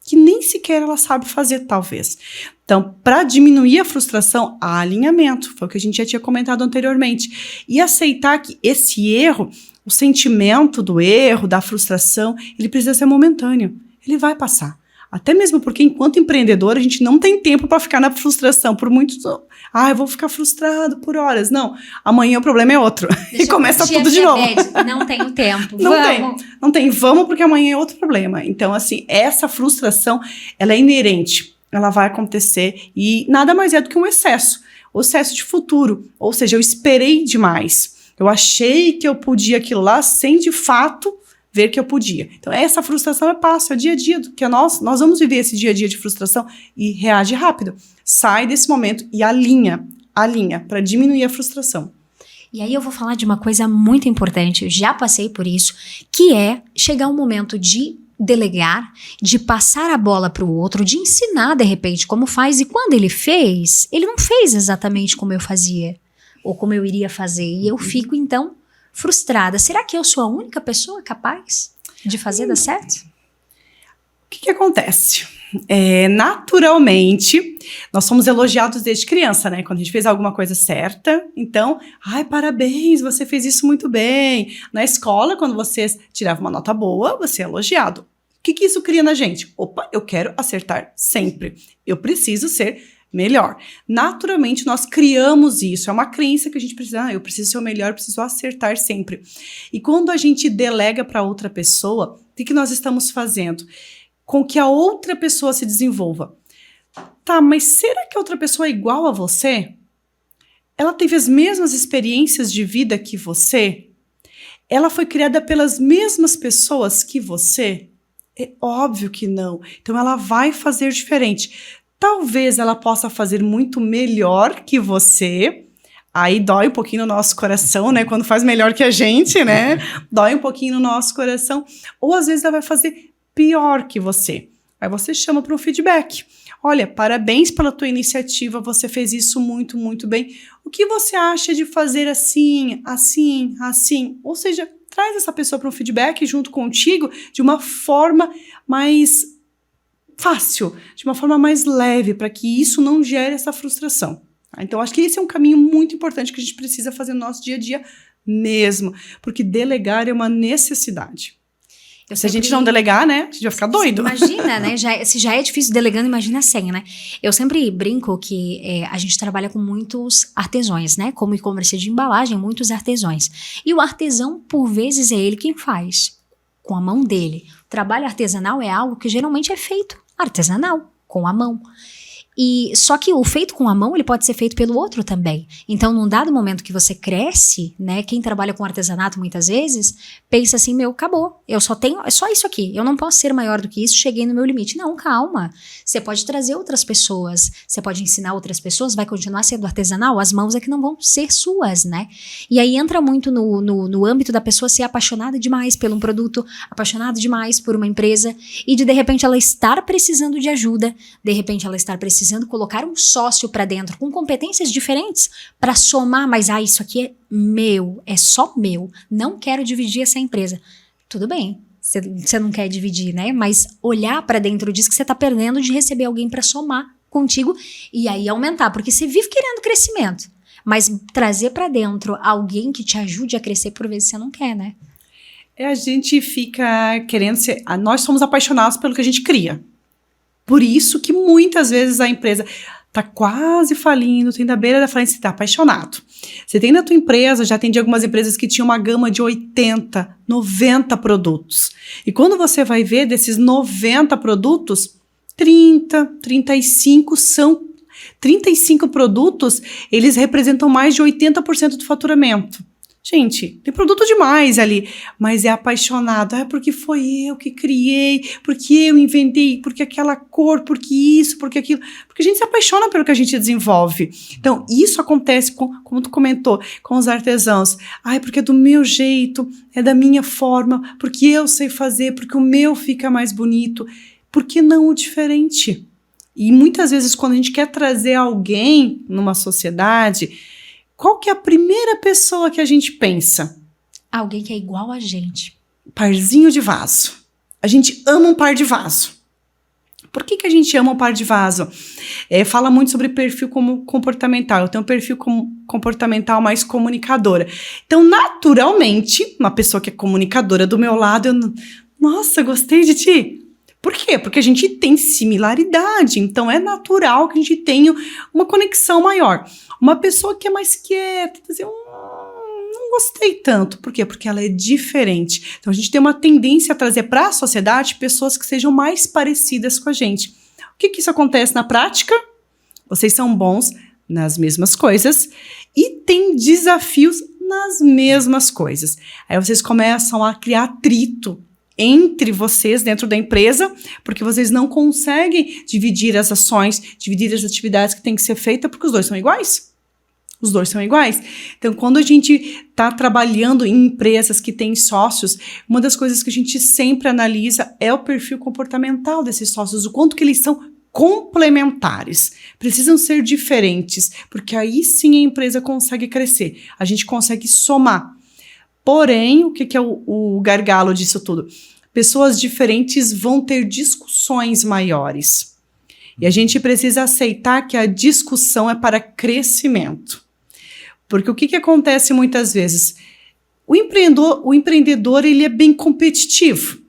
que nem sequer ela sabe fazer, talvez. Então, para diminuir a frustração, há alinhamento. Foi o que a gente já tinha comentado anteriormente. E aceitar que esse erro, o sentimento do erro, da frustração, ele precisa ser momentâneo. Ele vai passar. Até mesmo porque, enquanto empreendedor, a gente não tem tempo para ficar na frustração por muito... eu vou ficar frustrado por horas. Não, amanhã o problema é outro. E começa tudo de novo. Não tenho tempo. Não tem, vamos, porque amanhã é outro problema. Então, assim, essa frustração, ela é inerente. Ela vai acontecer e nada mais é do que um excesso. O excesso de futuro. Ou seja, eu esperei demais. Eu achei que eu podia aquilo lá sem, de fato, ver que eu podia. Então, essa frustração é passo, é dia a dia, que nós vamos viver esse dia a dia de frustração e reage rápido. Sai desse momento e alinha para diminuir a frustração. E aí eu vou falar de uma coisa muito importante, eu já passei por isso, que é chegar um momento de delegar, de passar a bola para o outro, de ensinar de repente como faz, e quando ele fez, ele não fez exatamente como eu fazia, ou como eu iria fazer, e eu fico então frustrada. Será que eu sou a única pessoa capaz de fazer dar certo? O que acontece? Naturalmente, nós somos elogiados desde criança, né? Quando a gente fez alguma coisa certa, então, ai, parabéns, você fez isso muito bem. Na escola, quando você tirava uma nota boa, você é elogiado. O que isso cria na gente? Opa, eu quero acertar sempre. Eu preciso ser melhor. Naturalmente, nós criamos isso. É uma crença que a gente precisa, eu preciso ser o melhor, eu preciso acertar sempre. E quando a gente delega para outra pessoa, o que nós estamos fazendo? Com que a outra pessoa se desenvolva. Tá, mas será que a outra pessoa é igual a você? Ela teve as mesmas experiências de vida que você? Ela foi criada pelas mesmas pessoas que você? É óbvio que não. Então ela vai fazer diferente. Talvez ela possa fazer muito melhor que você. Aí dói um pouquinho no nosso coração, né? Quando faz melhor que a gente, né? Dói um pouquinho no nosso coração. Ou às vezes ela vai fazer pior que você. Aí você chama para um feedback. Olha, parabéns pela tua iniciativa, você fez isso muito, muito bem. O que você acha de fazer assim, assim, assim? Ou seja, traz essa pessoa para um feedback junto contigo de uma forma mais fácil, de uma forma mais leve, para que isso não gere essa frustração. Então, acho que esse é um caminho muito importante que a gente precisa fazer no nosso dia a dia mesmo, porque delegar é uma necessidade. Se a gente não delegar, né, a gente vai ficar doido. Imagina, né, se já é difícil delegando, imagina sem, né? Eu sempre brinco que a gente trabalha com muitos artesãos, né? Como e-commerce de embalagem, muitos artesãos. E o artesão, por vezes, é ele quem faz, com a mão dele. O trabalho artesanal é algo que geralmente é feito artesanal, com a mão. E só que o feito com a mão, ele pode ser feito pelo outro também. Então, num dado momento que você cresce, né, quem trabalha com artesanato muitas vezes, pensa assim, meu, acabou, eu só tenho, é só isso aqui, eu não posso ser maior do que isso, cheguei no meu limite. Não, calma, você pode trazer outras pessoas, você pode ensinar outras pessoas, vai continuar sendo artesanal, as mãos é que não vão ser suas, né? E aí entra muito no âmbito da pessoa ser apaixonada demais por um produto, apaixonada demais por uma empresa, e de repente ela estar precisando de ajuda, de repente ela estar precisando colocar um sócio para dentro com competências diferentes para somar, mas isso aqui é meu, é só meu, não quero dividir essa empresa. Tudo bem, você não quer dividir, né? Mas olhar para dentro disso que você tá perdendo de receber alguém para somar contigo e aí aumentar, porque você vive querendo crescimento, mas trazer para dentro alguém que te ajude a crescer por vezes você não quer, né? A gente fica querendo ser, nós somos apaixonados pelo que a gente cria. Por isso que muitas vezes a empresa está quase falindo, tem da beira da falência, você está apaixonado. Você tem na tua empresa, já atendi algumas empresas que tinham uma gama de 80, 90 produtos. E quando você vai ver desses 90 produtos, 35 produtos, eles representam mais de 80% do faturamento. Gente, tem produto demais ali, mas é apaixonado. Porque foi eu que criei, porque eu inventei, porque aquela cor, porque isso, porque aquilo. Porque a gente se apaixona pelo que a gente desenvolve. Então, isso acontece, como tu comentou, com os artesãos. Porque é do meu jeito, é da minha forma, porque eu sei fazer, porque o meu fica mais bonito. Por que não o diferente? E muitas vezes, quando a gente quer trazer alguém numa sociedade, qual que é a primeira pessoa que a gente pensa? Alguém que é igual a gente. Parzinho de vaso. A gente ama um par de vaso. Por que a gente ama um par de vaso? Fala muito sobre perfil comportamental. Eu tenho um perfil comportamental mais comunicadora. Então, naturalmente, uma pessoa que é comunicadora do meu lado, nossa, gostei de ti. Por quê? Porque a gente tem similaridade, então é natural que a gente tenha uma conexão maior. Uma pessoa que é mais quieta, dizer, não gostei tanto. Por quê? Porque ela é diferente. Então a gente tem uma tendência a trazer para a sociedade pessoas que sejam mais parecidas com a gente. O que isso acontece na prática? Vocês são bons nas mesmas coisas e têm desafios nas mesmas coisas. Aí vocês começam a criar atrito entre vocês dentro da empresa, porque vocês não conseguem dividir as ações, dividir as atividades que têm que ser feitas, porque os dois são iguais. Os dois são iguais. Então, quando a gente está trabalhando em empresas que têm sócios, uma das coisas que a gente sempre analisa é o perfil comportamental desses sócios, o quanto que eles são complementares. Precisam ser diferentes, porque aí sim a empresa consegue crescer. A gente consegue somar. Porém, o que é o gargalo disso tudo? Pessoas diferentes vão ter discussões maiores. E a gente precisa aceitar que a discussão é para crescimento. Porque o que acontece muitas vezes? O empreendedor ele é bem competitivo.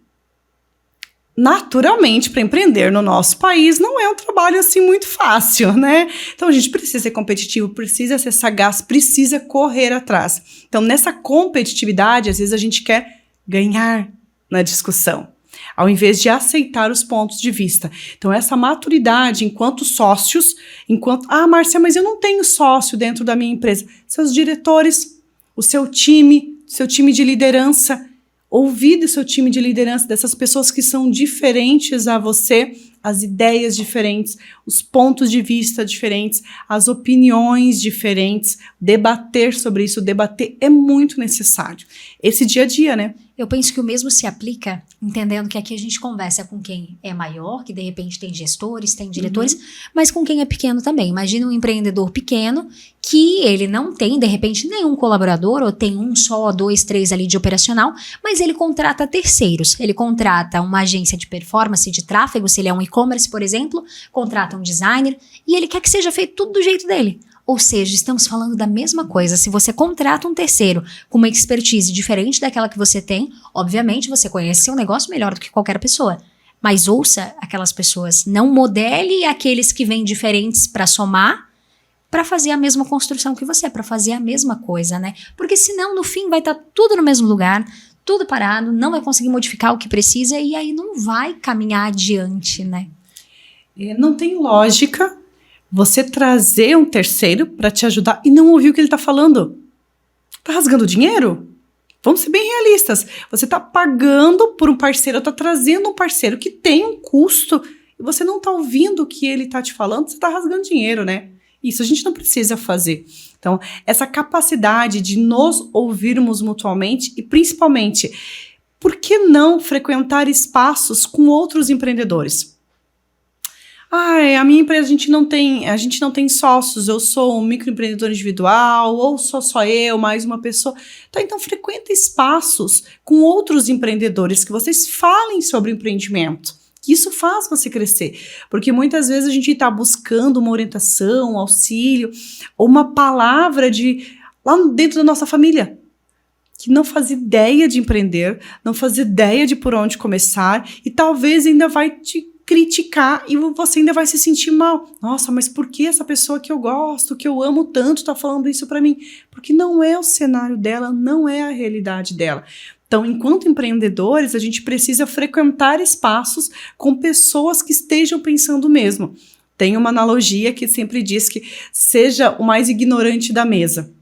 Naturalmente, para empreender no nosso país não é um trabalho assim muito fácil, né? Então a gente precisa ser competitivo, precisa ser sagaz, precisa correr atrás. Então nessa competitividade, às vezes a gente quer ganhar na discussão, ao invés de aceitar os pontos de vista. Então essa maturidade enquanto sócios, Márcia, mas eu não tenho sócio dentro da minha empresa. Seus diretores, o seu time de liderança, ouvir do seu time de liderança, dessas pessoas que são diferentes a você, as ideias diferentes, os pontos de vista diferentes, as opiniões diferentes, debater sobre isso, debater é muito necessário. Esse dia a dia, né? Eu penso que o mesmo se aplica, entendendo que aqui a gente conversa com quem é maior, que de repente tem gestores, tem diretores, mas com quem é pequeno também. Imagina um empreendedor pequeno que ele não tem, de repente, nenhum colaborador, ou tem um só, 2, 3 ali de operacional, mas ele contrata terceiros. Ele contrata uma agência de performance, de tráfego, se ele é um e-commerce, por exemplo, contrata um designer, e ele quer que seja feito tudo do jeito dele. Ou seja, estamos falando da mesma coisa. Se você contrata um terceiro com uma expertise diferente daquela que você tem, obviamente você conhece seu negócio melhor do que qualquer pessoa. Mas ouça aquelas pessoas. Não modele aqueles que vêm diferentes para somar, para fazer a mesma construção que você, para fazer a mesma coisa, né? Porque senão, no fim, vai estar tudo no mesmo lugar, tudo parado, não vai conseguir modificar o que precisa e aí não vai caminhar adiante, né? Não tem lógica você trazer um terceiro para te ajudar e não ouvir o que ele está falando. Tá rasgando dinheiro? Vamos ser bem realistas. Você está pagando por um parceiro, está trazendo um parceiro que tem um custo e você não está ouvindo o que ele está te falando, você está rasgando dinheiro, né? Isso a gente não precisa fazer. Então, essa capacidade de nos ouvirmos mutuamente e, principalmente, por que não frequentar espaços com outros empreendedores? A minha empresa a gente não tem sócios, eu sou um microempreendedor individual, ou sou só eu, mais uma pessoa. Então frequenta espaços com outros empreendedores, que vocês falem sobre empreendimento. Isso faz você crescer, porque muitas vezes a gente está buscando uma orientação, um auxílio, ou uma palavra lá dentro da nossa família, que não faz ideia de empreender, não faz ideia de por onde começar, e talvez ainda vai te criticar e você ainda vai se sentir mal. Nossa, mas por que essa pessoa que eu gosto, que eu amo tanto, tá falando isso pra mim? Porque não é o cenário dela, não é a realidade dela. Então, enquanto empreendedores, a gente precisa frequentar espaços com pessoas que estejam pensando o mesmo. Tem uma analogia que sempre diz que seja o mais ignorante da mesa.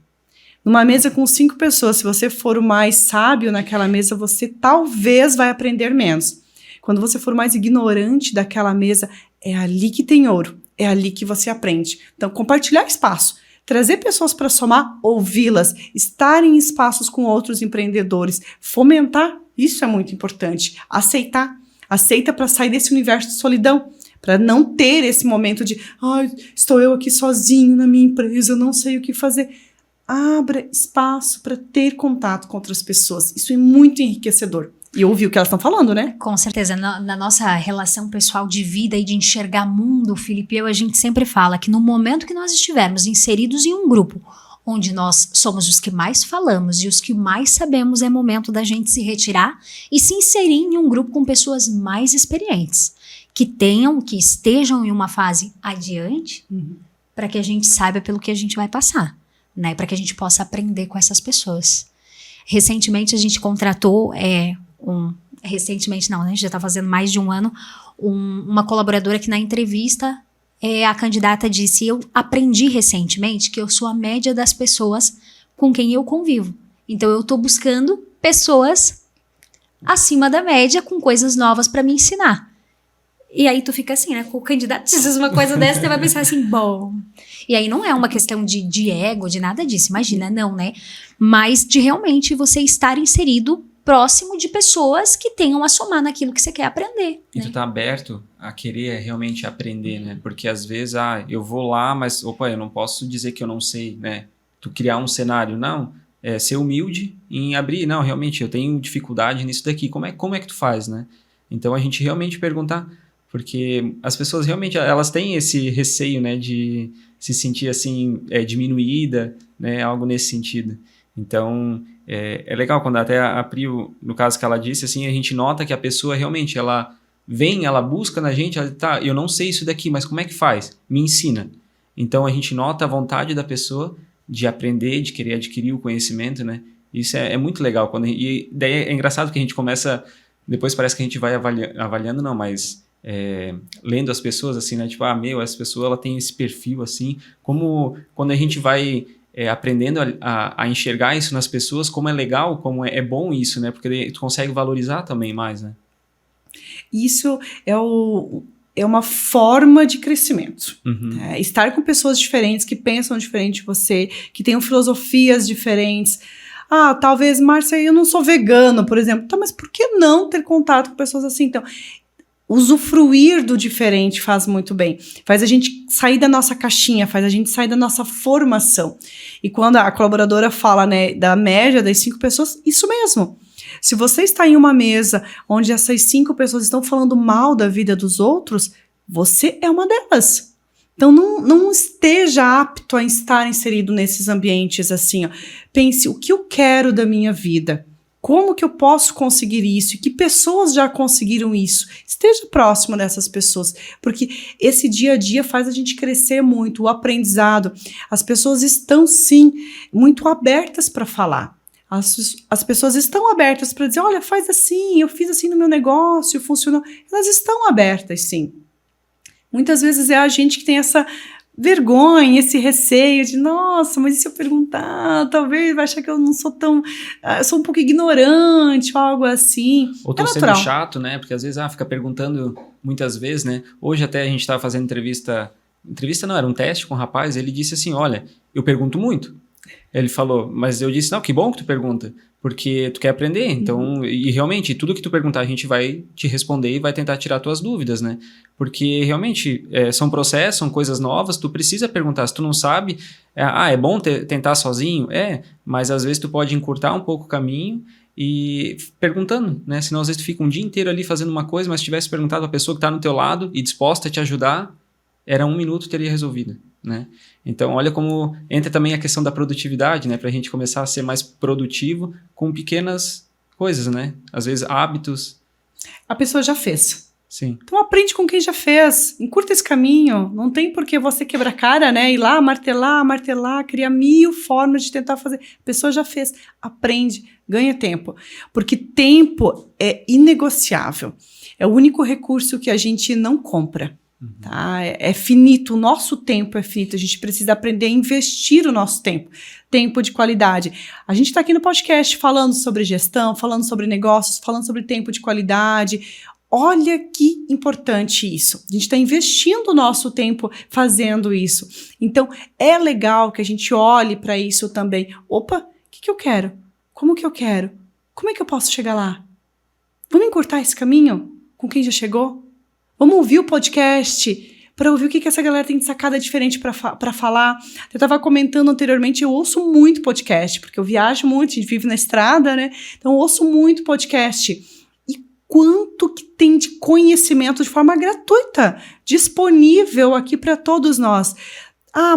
Numa mesa com 5 pessoas, se você for o mais sábio naquela mesa, você talvez vai aprender menos. Quando você for mais ignorante daquela mesa, é ali que tem ouro, é ali que você aprende. Então, compartilhar espaço, trazer pessoas para somar, ouvi-las, estar em espaços com outros empreendedores, fomentar, isso é muito importante. Aceita para sair desse universo de solidão, para não ter esse momento de, estou eu aqui sozinho na minha empresa, eu não sei o que fazer. Abra espaço para ter contato com outras pessoas, isso é muito enriquecedor. E ouvir o que elas estão falando, né? Com certeza. Na nossa relação pessoal de vida e de enxergar mundo, Felipe e eu, a gente sempre fala que no momento que nós estivermos inseridos em um grupo onde nós somos os que mais falamos e os que mais sabemos, é momento da gente se retirar e se inserir em um grupo com pessoas mais experientes, que estejam em uma fase adiante, para que a gente saiba pelo que a gente vai passar, né? Para que a gente possa aprender com essas pessoas. Recentemente a gente contratou... recentemente não, né? A gente já tá fazendo mais de um ano, uma colaboradora que na entrevista a candidata disse: eu aprendi recentemente que eu sou a média das pessoas com quem eu convivo. Então eu tô buscando pessoas acima da média com coisas novas para me ensinar. E aí tu fica assim, né? Com o candidato diz uma coisa dessa, você vai pensar assim, bom... E aí não é uma questão de ego, de nada disso, imagina, não, né? Mas de realmente você estar inserido próximo de pessoas que tenham a somar naquilo que você quer aprender. E tu tá aberto a querer realmente aprender, né? Porque às vezes, eu vou lá, mas, eu não posso dizer que eu não sei, né? Tu criar um cenário, não, ser humilde em abrir, não, realmente, eu tenho dificuldade nisso daqui, como é que tu faz, né? Então, a gente realmente perguntar, porque as pessoas realmente, elas têm esse receio, né, de se sentir, assim, diminuída, né, algo nesse sentido. Então, é legal quando até a Pri, no caso que ela disse, assim, a gente nota que a pessoa realmente, ela vem, ela busca na gente, ela, tá, eu não sei isso daqui, mas como é que faz? Me ensina. Então, a gente nota a vontade da pessoa de aprender, de querer adquirir o conhecimento, né? Isso é muito legal. E daí é engraçado que a gente começa, depois parece que a gente vai avaliando, não, mas lendo as pessoas, assim, né? Tipo, essa pessoa, ela tem esse perfil, assim, como quando a gente vai... aprendendo a enxergar isso nas pessoas, como é legal, como é bom isso, né? Porque tu consegue valorizar também mais, né? Isso é uma forma de crescimento. Uhum. Estar com pessoas diferentes, que pensam diferente de você, que tenham filosofias diferentes. Talvez, Márcia, eu não sou vegano, por exemplo. Tá, mas por que não ter contato com pessoas assim? Então, usufruir do diferente faz muito bem. Faz a gente sair da nossa caixinha, faz a gente sair da nossa formação. E quando a colaboradora fala, né, da média das 5 pessoas, isso mesmo. Se você está em uma mesa onde essas 5 pessoas estão falando mal da vida dos outros, você é uma delas. Então, não esteja apto a estar inserido nesses ambientes assim. Pense, o que eu quero da minha vida? Como que eu posso conseguir isso? E que pessoas já conseguiram isso? Esteja próximo dessas pessoas, porque esse dia a dia faz a gente crescer muito, o aprendizado. As pessoas estão, sim, muito abertas para falar. As pessoas estão abertas para dizer, olha, faz assim, eu fiz assim no meu negócio, funcionou. Elas estão abertas, sim. Muitas vezes é a gente que tem essa vergonha, esse receio de, nossa, mas e se eu perguntar? Talvez vai achar que eu não sou tão... eu sou um pouco ignorante ou algo assim. Ou tô sendo chato, né? Porque às vezes, fica perguntando muitas vezes, né? Hoje até a gente estava fazendo entrevista não, era um teste com um rapaz, ele disse assim, olha, eu pergunto muito. Ele falou, mas eu disse, não, que bom que tu pergunta, porque tu quer aprender, então, e realmente, tudo que tu perguntar a gente vai te responder e vai tentar tirar tuas dúvidas, né? Porque realmente são processos, são coisas novas, tu precisa perguntar, se tu não sabe, é bom tentar sozinho? Mas às vezes tu pode encurtar um pouco o caminho e perguntando, né? Senão às vezes tu fica um dia inteiro ali fazendo uma coisa, mas se tivesse perguntado a pessoa que está no teu lado e disposta a te ajudar, era 1 minuto teria resolvido, né? Então, olha como entra também a questão da produtividade, né? Para a gente começar a ser mais produtivo com pequenas coisas, né? Às vezes, hábitos. A pessoa já fez. Sim. Então, aprende com quem já fez. Encurta esse caminho. Não tem por que você quebrar a cara, né? Ir lá, martelar, criar 1000 formas de tentar fazer. A pessoa já fez. Aprende, ganha tempo. Porque tempo é inegociável. É o único recurso que a gente não compra. Tá? É finito, o nosso tempo é finito, a gente precisa aprender a investir o nosso tempo de qualidade. A gente está aqui no podcast falando sobre gestão, falando sobre negócios, falando sobre tempo de qualidade. Olha que importante isso. A gente está investindo o nosso tempo fazendo isso. Então, é legal que a gente olhe para isso também. Opa, o que eu quero? Como que eu quero? Como é que eu posso chegar lá? Vamos encurtar esse caminho com quem já chegou? Vamos ouvir o podcast para ouvir o que essa galera tem de sacada diferente para falar. Eu estava comentando anteriormente, eu ouço muito podcast, porque eu viajo muito, a gente vive na estrada, né? Então eu ouço muito podcast. E quanto que tem de conhecimento de forma gratuita, disponível aqui para todos nós.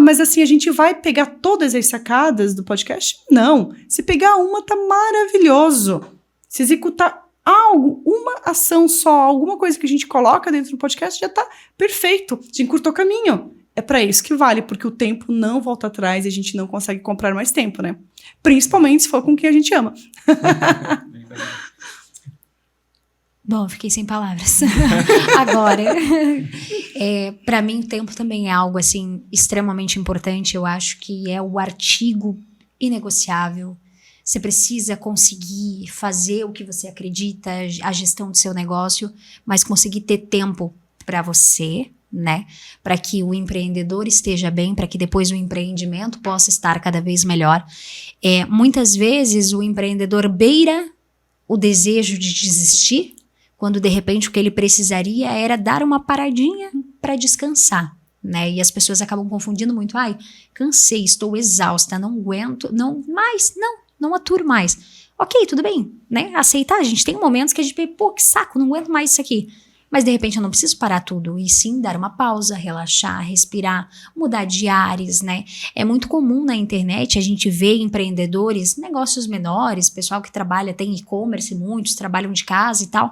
Mas assim, a gente vai pegar todas as sacadas do podcast? Não. Se pegar uma, tá maravilhoso. Se executar algo, uma ação só, alguma coisa que a gente coloca dentro do podcast já tá perfeito, já encurtou o caminho. É para isso que vale, porque o tempo não volta atrás e a gente não consegue comprar mais tempo, né? Principalmente se for com quem a gente ama. Bom, fiquei sem palavras. Agora, para mim, tempo também é algo assim extremamente importante. Eu acho que é o artigo inegociável. Você precisa conseguir fazer o que você acredita, a gestão do seu negócio, mas conseguir ter tempo para você, né? Para que o empreendedor esteja bem, para que depois o empreendimento possa estar cada vez melhor. Muitas vezes o empreendedor beira o desejo de desistir, quando de repente o que ele precisaria era dar uma paradinha para descansar, né? E as pessoas acabam confundindo muito. Ai, cansei, estou exausta, não aguento, não aturo mais. Ok, tudo bem, né? Aceitar, a gente tem momentos que a gente pensa, pô, que saco, não aguento mais isso aqui. Mas de repente eu não preciso parar tudo, e sim dar uma pausa, relaxar, respirar, mudar de ares, né? É muito comum na internet a gente ver empreendedores, negócios menores, pessoal que trabalha, tem e-commerce, muitos trabalham de casa e tal.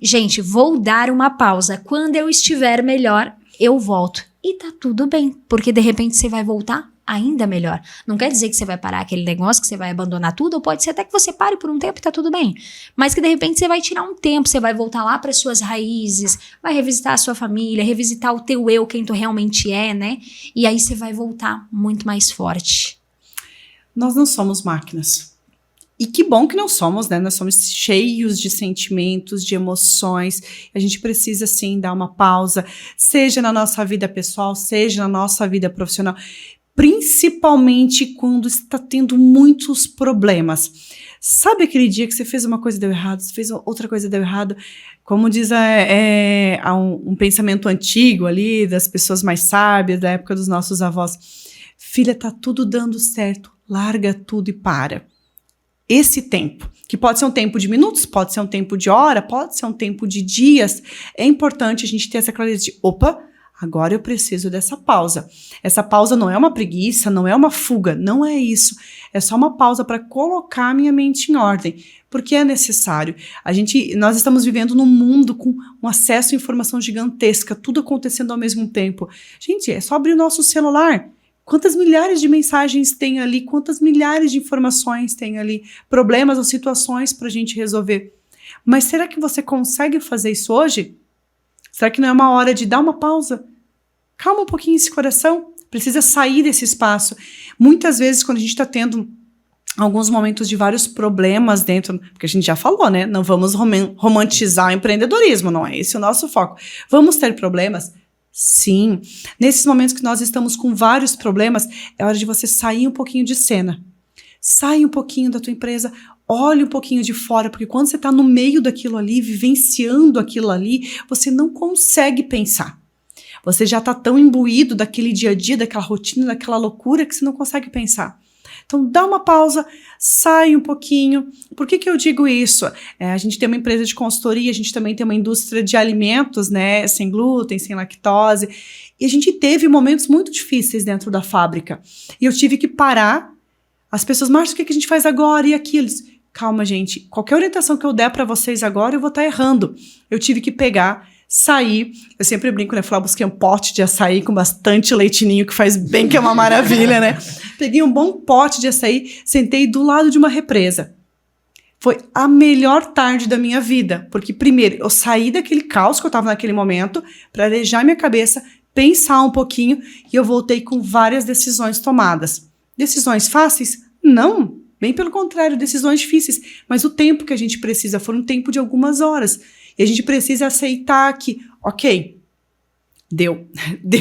Gente, vou dar uma pausa. Quando eu estiver melhor, eu volto. E tá tudo bem, porque de repente você vai voltar ainda melhor. Não quer dizer que você vai parar aquele negócio, que você vai abandonar tudo, ou pode ser até que você pare por um tempo e tá tudo bem. Mas que de repente você vai tirar um tempo, você vai voltar lá para suas raízes, vai revisitar a sua família, revisitar o teu eu, quem tu realmente é, né? E aí você vai voltar muito mais forte. Nós não somos máquinas. E que bom que não somos, né? Nós somos cheios de sentimentos, de emoções. A gente precisa, sim, dar uma pausa, seja na nossa vida pessoal, seja na nossa vida profissional. Principalmente quando está tendo muitos problemas. Sabe aquele dia que você fez uma coisa e deu errado, você fez outra coisa e deu errado? Como diz um pensamento antigo ali, das pessoas mais sábias, da época dos nossos avós. Filha, tá tudo dando certo, larga tudo e para. Esse tempo, que pode ser um tempo de minutos, pode ser um tempo de hora, pode ser um tempo de dias, é importante a gente ter essa clareza de, opa, agora eu preciso dessa pausa. Essa pausa não é uma preguiça, não é uma fuga, não é isso. É só uma pausa para colocar minha mente em ordem, porque é necessário. Nós estamos vivendo num mundo com um acesso à informação gigantesca, tudo acontecendo ao mesmo tempo. Gente, é só abrir o nosso celular. Quantas milhares de mensagens tem ali, quantas milhares de informações tem ali, problemas ou situações para a gente resolver. Mas será que você consegue fazer isso hoje? Será que não é uma hora de dar uma pausa? Calma um pouquinho esse coração, precisa sair desse espaço. Muitas vezes, quando a gente está tendo alguns momentos de vários problemas dentro, porque a gente já falou, né? Não vamos romantizar o empreendedorismo, não é esse o nosso foco. Vamos ter problemas? Sim. Nesses momentos que nós estamos com vários problemas, é hora de você sair um pouquinho de cena. Sai um pouquinho da tua empresa, olhe um pouquinho de fora, porque quando você está no meio daquilo ali, vivenciando aquilo ali, você não consegue pensar. Você já está tão imbuído daquele dia a dia, daquela rotina, daquela loucura, que você não consegue pensar. Então, dá uma pausa, sai um pouquinho. Por que eu digo isso? A gente tem uma empresa de consultoria, a gente também tem uma indústria de alimentos, né, sem glúten, sem lactose, e a gente teve momentos muito difíceis dentro da fábrica. E eu tive que parar. As pessoas, Márcia, o que a gente faz agora e aquilo? Calma, gente, qualquer orientação que eu der para vocês agora, eu vou estar errando. Eu tive que pegar, sair, eu sempre brinco, né, falar, busquei um pote de açaí com bastante leitinho, que faz bem, que é uma maravilha, né? Peguei um bom pote de açaí, sentei do lado de uma represa. Foi a melhor tarde da minha vida, porque primeiro, eu saí daquele caos que eu estava naquele momento, para arejar minha cabeça, pensar um pouquinho, e eu voltei com várias decisões tomadas. Decisões fáceis? Não, bem pelo contrário, decisões difíceis, mas o tempo que a gente precisa foi um tempo de algumas horas, e a gente precisa aceitar que, ok, deu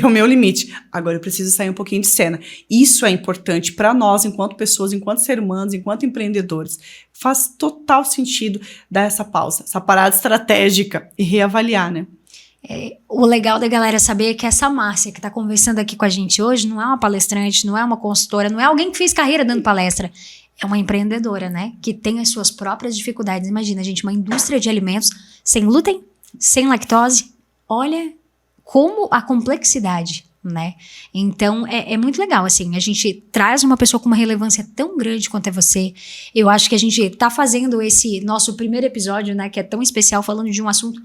o meu limite, agora eu preciso sair um pouquinho de cena. Isso é importante para nós, enquanto pessoas, enquanto seres humanos, enquanto empreendedores. Faz total sentido dar essa pausa, essa parada estratégica e reavaliar, né? O legal da galera saber é que essa Márcia que está conversando aqui com a gente hoje não é uma palestrante, não é uma consultora, não é alguém que fez carreira dando palestra. É uma empreendedora, né? Que tem as suas próprias dificuldades. Imagina, gente, uma indústria de alimentos sem glúten, sem lactose. Olha como a complexidade, né? Então, é muito legal, assim, a gente traz uma pessoa com uma relevância tão grande quanto é você. Eu acho que a gente tá fazendo esse nosso primeiro episódio, né, que é tão especial, falando de um assunto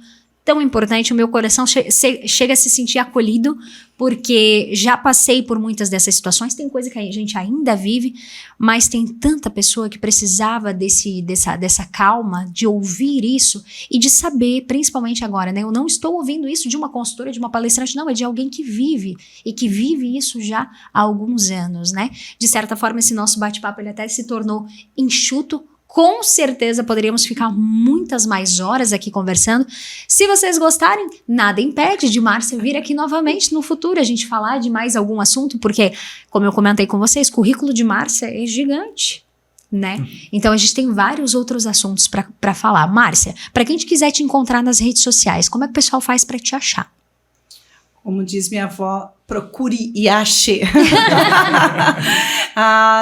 tão importante. O meu coração chega a se sentir acolhido, porque já passei por muitas dessas situações. Tem coisa que a gente ainda vive, mas tem tanta pessoa que precisava dessa calma, de ouvir isso e de saber, principalmente agora, né? Eu não estou ouvindo isso de uma consultora, de uma palestrante, não, é de alguém que vive, e que vive isso já há alguns anos, né? De certa forma, esse nosso bate-papo ele até se tornou enxuto, Com certeza poderíamos ficar muitas mais horas aqui conversando. Se vocês gostarem, nada impede de Márcia vir aqui novamente no futuro, a gente falar de mais algum assunto, porque, como eu comentei com vocês, o currículo de Márcia é gigante, né? Então a gente tem vários outros assuntos para falar. Márcia, para quem quiser te encontrar nas redes sociais, como é que o pessoal faz para te achar? Como diz minha avó, procure e ache.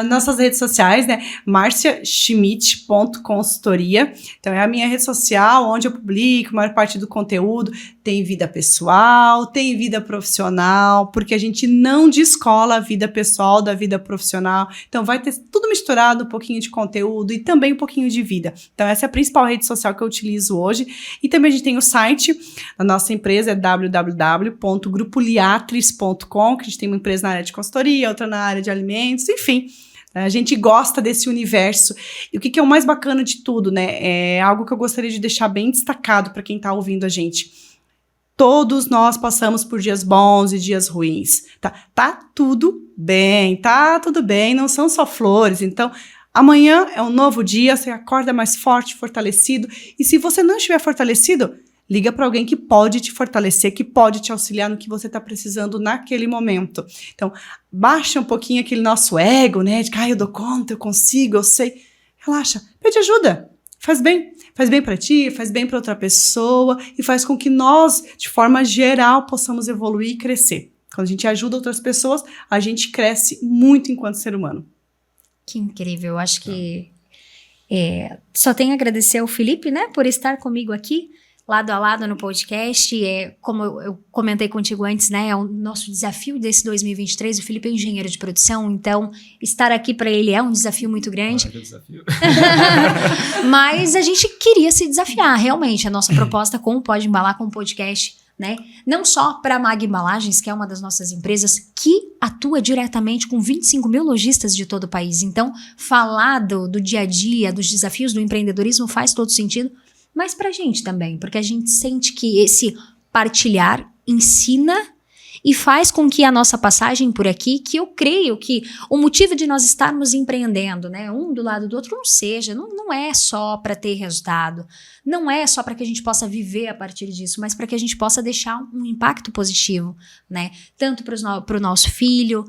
Nossas redes sociais, né? marciaschmidt.consultoria. Então, é a minha rede social, onde eu publico a maior parte do conteúdo. Tem vida pessoal, tem vida profissional, porque a gente não descola a vida pessoal da vida profissional. Então, vai ter tudo misturado, um pouquinho de conteúdo e também um pouquinho de vida. Então, essa é a principal rede social que eu utilizo hoje. E também a gente tem o site, a nossa empresa é www.grupoliatris.com, que a gente tem uma empresa na área de consultoria, outra na área de alimentos, enfim. A gente gosta desse universo. E o que é o mais bacana de tudo, né? É algo que eu gostaria de deixar bem destacado para quem está ouvindo a gente. Todos nós passamos por dias bons e dias ruins. Tá tudo bem, não são só flores. Então, amanhã é um novo dia, você acorda mais forte, fortalecido. E se você não estiver fortalecido, liga para alguém que pode te fortalecer, que pode te auxiliar no que você está precisando naquele momento. Então, baixa um pouquinho aquele nosso ego, né? De que, eu dou conta, eu consigo, eu sei. Relaxa, pede ajuda. Faz bem para ti, faz bem para outra pessoa e faz com que nós, de forma geral, possamos evoluir e crescer. Quando a gente ajuda outras pessoas, a gente cresce muito enquanto ser humano. Que incrível, eu acho que só tenho a agradecer ao Felipe, né, por estar comigo aqui, lado a lado no podcast. Como eu comentei contigo antes, né, é o nosso desafio desse 2023, o Felipe é engenheiro de produção, então estar aqui para ele é um desafio muito grande. Que desafio. Mas a gente queria se desafiar, realmente, a nossa proposta com o Pode Embalar, com o podcast, né, não só para a Mag Embalagens, que é uma das nossas empresas que atua diretamente com 25 mil lojistas de todo o país, então falar do dia a dia, dos desafios do empreendedorismo faz todo sentido, mas pra gente também, porque a gente sente que esse partilhar ensina e faz com que a nossa passagem por aqui, que eu creio que o motivo de nós estarmos empreendendo, né, um do lado do outro, não é só para ter resultado, não é só para que a gente possa viver a partir disso, mas para que a gente possa deixar um impacto positivo, né, tanto para o nosso filho,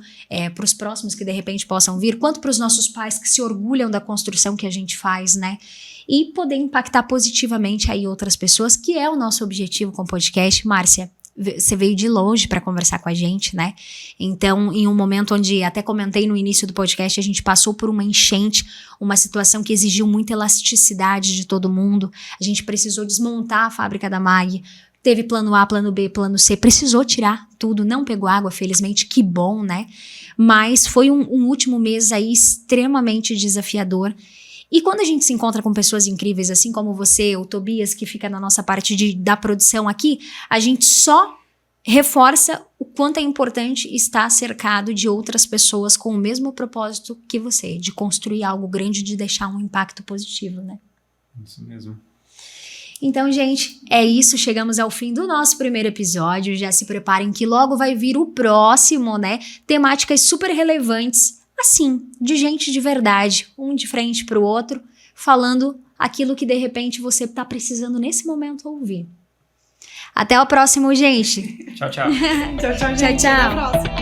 para os próximos que de repente possam vir, quanto para os nossos pais que se orgulham da construção que a gente faz, né, e poder impactar positivamente aí outras pessoas, que é o nosso objetivo com o podcast. Márcia, você veio de longe para conversar com a gente, né? Então, em um momento onde, até comentei no início do podcast, a gente passou por uma enchente, uma situação que exigiu muita elasticidade de todo mundo. A gente precisou desmontar a fábrica da Mag, teve plano A, plano B, plano C, precisou tirar tudo, não pegou água, felizmente, que bom, né? Mas foi um último mês aí extremamente desafiador. E quando a gente se encontra com pessoas incríveis, assim como você, o Tobias, que fica na nossa parte da produção aqui, a gente só reforça o quanto é importante estar cercado de outras pessoas com o mesmo propósito que você, de construir algo grande, de deixar um impacto positivo, né? Isso mesmo. Então, gente, é isso. Chegamos ao fim do nosso primeiro episódio. Já se preparem que logo vai vir o próximo, né? Temáticas super relevantes, assim, de gente de verdade, um de frente para o outro, falando aquilo que de repente você está precisando nesse momento ouvir. Até o próximo, gente. Tchau, tchau. Tchau, gente. Tchau. Até a próxima.